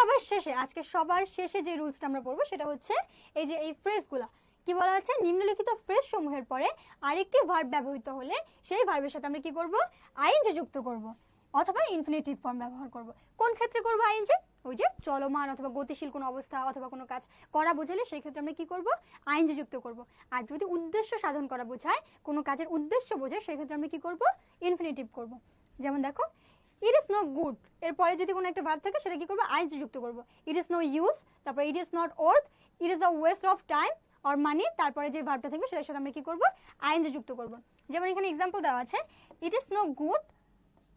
A: সবার শেষে যে রুলসটা আমরা পড়বো সেটা হচ্ছে এই যে এই ফ্রেজগুলো কি বলা আছে, নিম্নলিখিত ফ্রেজ সমূহের পরে আরেকটি ভার্ব ব্যবহৃত হলে সেই ভার্বের সাথে আমরা কি করব, আইএনজি যুক্ত করব অথবা ইনফিনিটিভ ফর্ম ব্যবহার করব। কোন ক্ষেত্রে করব আইএনজি, ওই যে চলমান অথবা গতিশীল কোনো অবস্থা অথবা কোনো কাজ করা বোঝালে সেই ক্ষেত্রে আমরা কি করব, আইএনজি যুক্ত করব। আর যদি উদ্দেশ্য সাধন করা বোঝায়, কোনো কাজের উদ্দেশ্য বোঝায়, সেই ক্ষেত্রে আমরা কি করব, ইনফিনিটিভ করব। যেমন দেখো, ইট ইজ নট গুড, এরপরে যদি কোনো একটা ভার্ব থাকে সেটা কি করবো, আইএনজি যুক্ত করব। ইট ইজ নো ইউজ, তারপরে it is not worth, it is a West of time or মানি, তারপরে যে ভার্বটা থাকবে সেটার সাথে আমরা কি করব, আইএনজি যুক্ত করব। যেমন এখানে এক্সাম্পল দেওয়া আছে, it is no good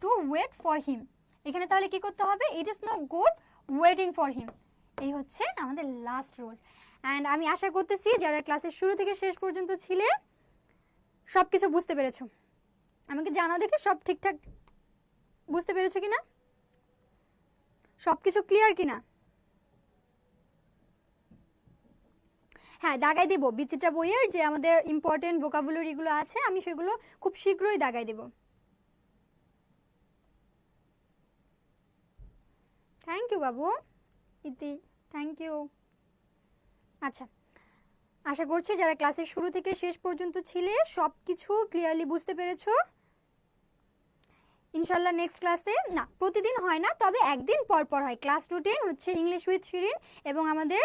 A: to wait for him, এখানে তাহলে কি করতে হবে, it is no good waiting for him. এই হচ্ছে আমাদের লাস্ট রুল। অ্যান্ড আমি আশা করতেছি যারা ক্লাসের শুরু থেকে শেষ পর্যন্ত ছিলে সবকিছু বুঝতে পেরেছো। আমাকে জানাও দেখে সব ঠিকঠাক বুঝতে পেরেছো কিনা, সবকিছু ক্লিয়ার কিনা। হ্যাঁ, দাগাই দেব বিচিত্রা বইয়ের যে আমাদের ইম্পর্টেন্ট ভোকাবুলারিগুলো আছে, আমি সেগুলো খুব শীঘ্রই দাগাই দেব। থ্যাংক ইউ বাবু, ইতি, থ্যাংক ইউ। আচ্ছা, আশা করছি যারা ক্লাসের শুরু থেকে শেষ পর্যন্ত ছিলে সবকিছু ক্লিয়ারলি বুঝতে পেরেছো। ইনশাল্লাহ নেক্সট ক্লাসে, না প্রতিদিন হয় না, তবে একদিন পর পর হয় ক্লাস রুটিন, হচ্ছে ইংলিশ উইথ শিরিন, এবং আমাদের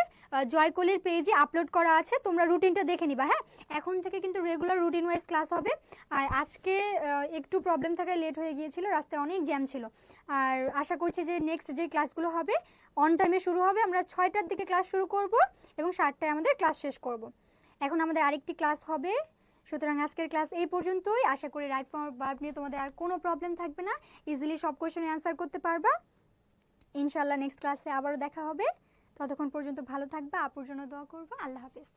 A: জয়কলির পেজে আপলোড করা আছে, তোমরা রুটিনটা দেখে নিবা। হ্যাঁ, এখন থেকে কিন্তু রেগুলার রুটিন ওয়াইজ ক্লাস হবে। আর আজকে একটু প্রবলেম থাকায় লেট হয়ে গিয়েছিল, রাস্তায় অনেক জ্যাম ছিল। আর আশা করছি যে নেক্সট যে ক্লাসগুলো হবে অন টাইমে শুরু হবে, আমরা 6টার দিকে ক্লাস শুরু করব এবং 7টায় আমাদের ক্লাস শেষ করব। এখন আমাদের আরেকটি ক্লাস হবে। সুতরাং আজকের ক্লাস এই পর্যন্তই। আশা করি রাইট ফর্ম ভার্ব নিয়ে তোমাদের আর কোনো প্রবলেম থাকবে না, ইজিলি সব কোয়েশ্চেনে অ্যান্সার করতে পারবা। ইনশাআল্লাহ নেক্সট ক্লাসে আবারও দেখা হবে। ততক্ষণ পর্যন্ত ভালো থাকবা, আপুর জন্য দোয়া করবা। আল্লাহ হাফেজ।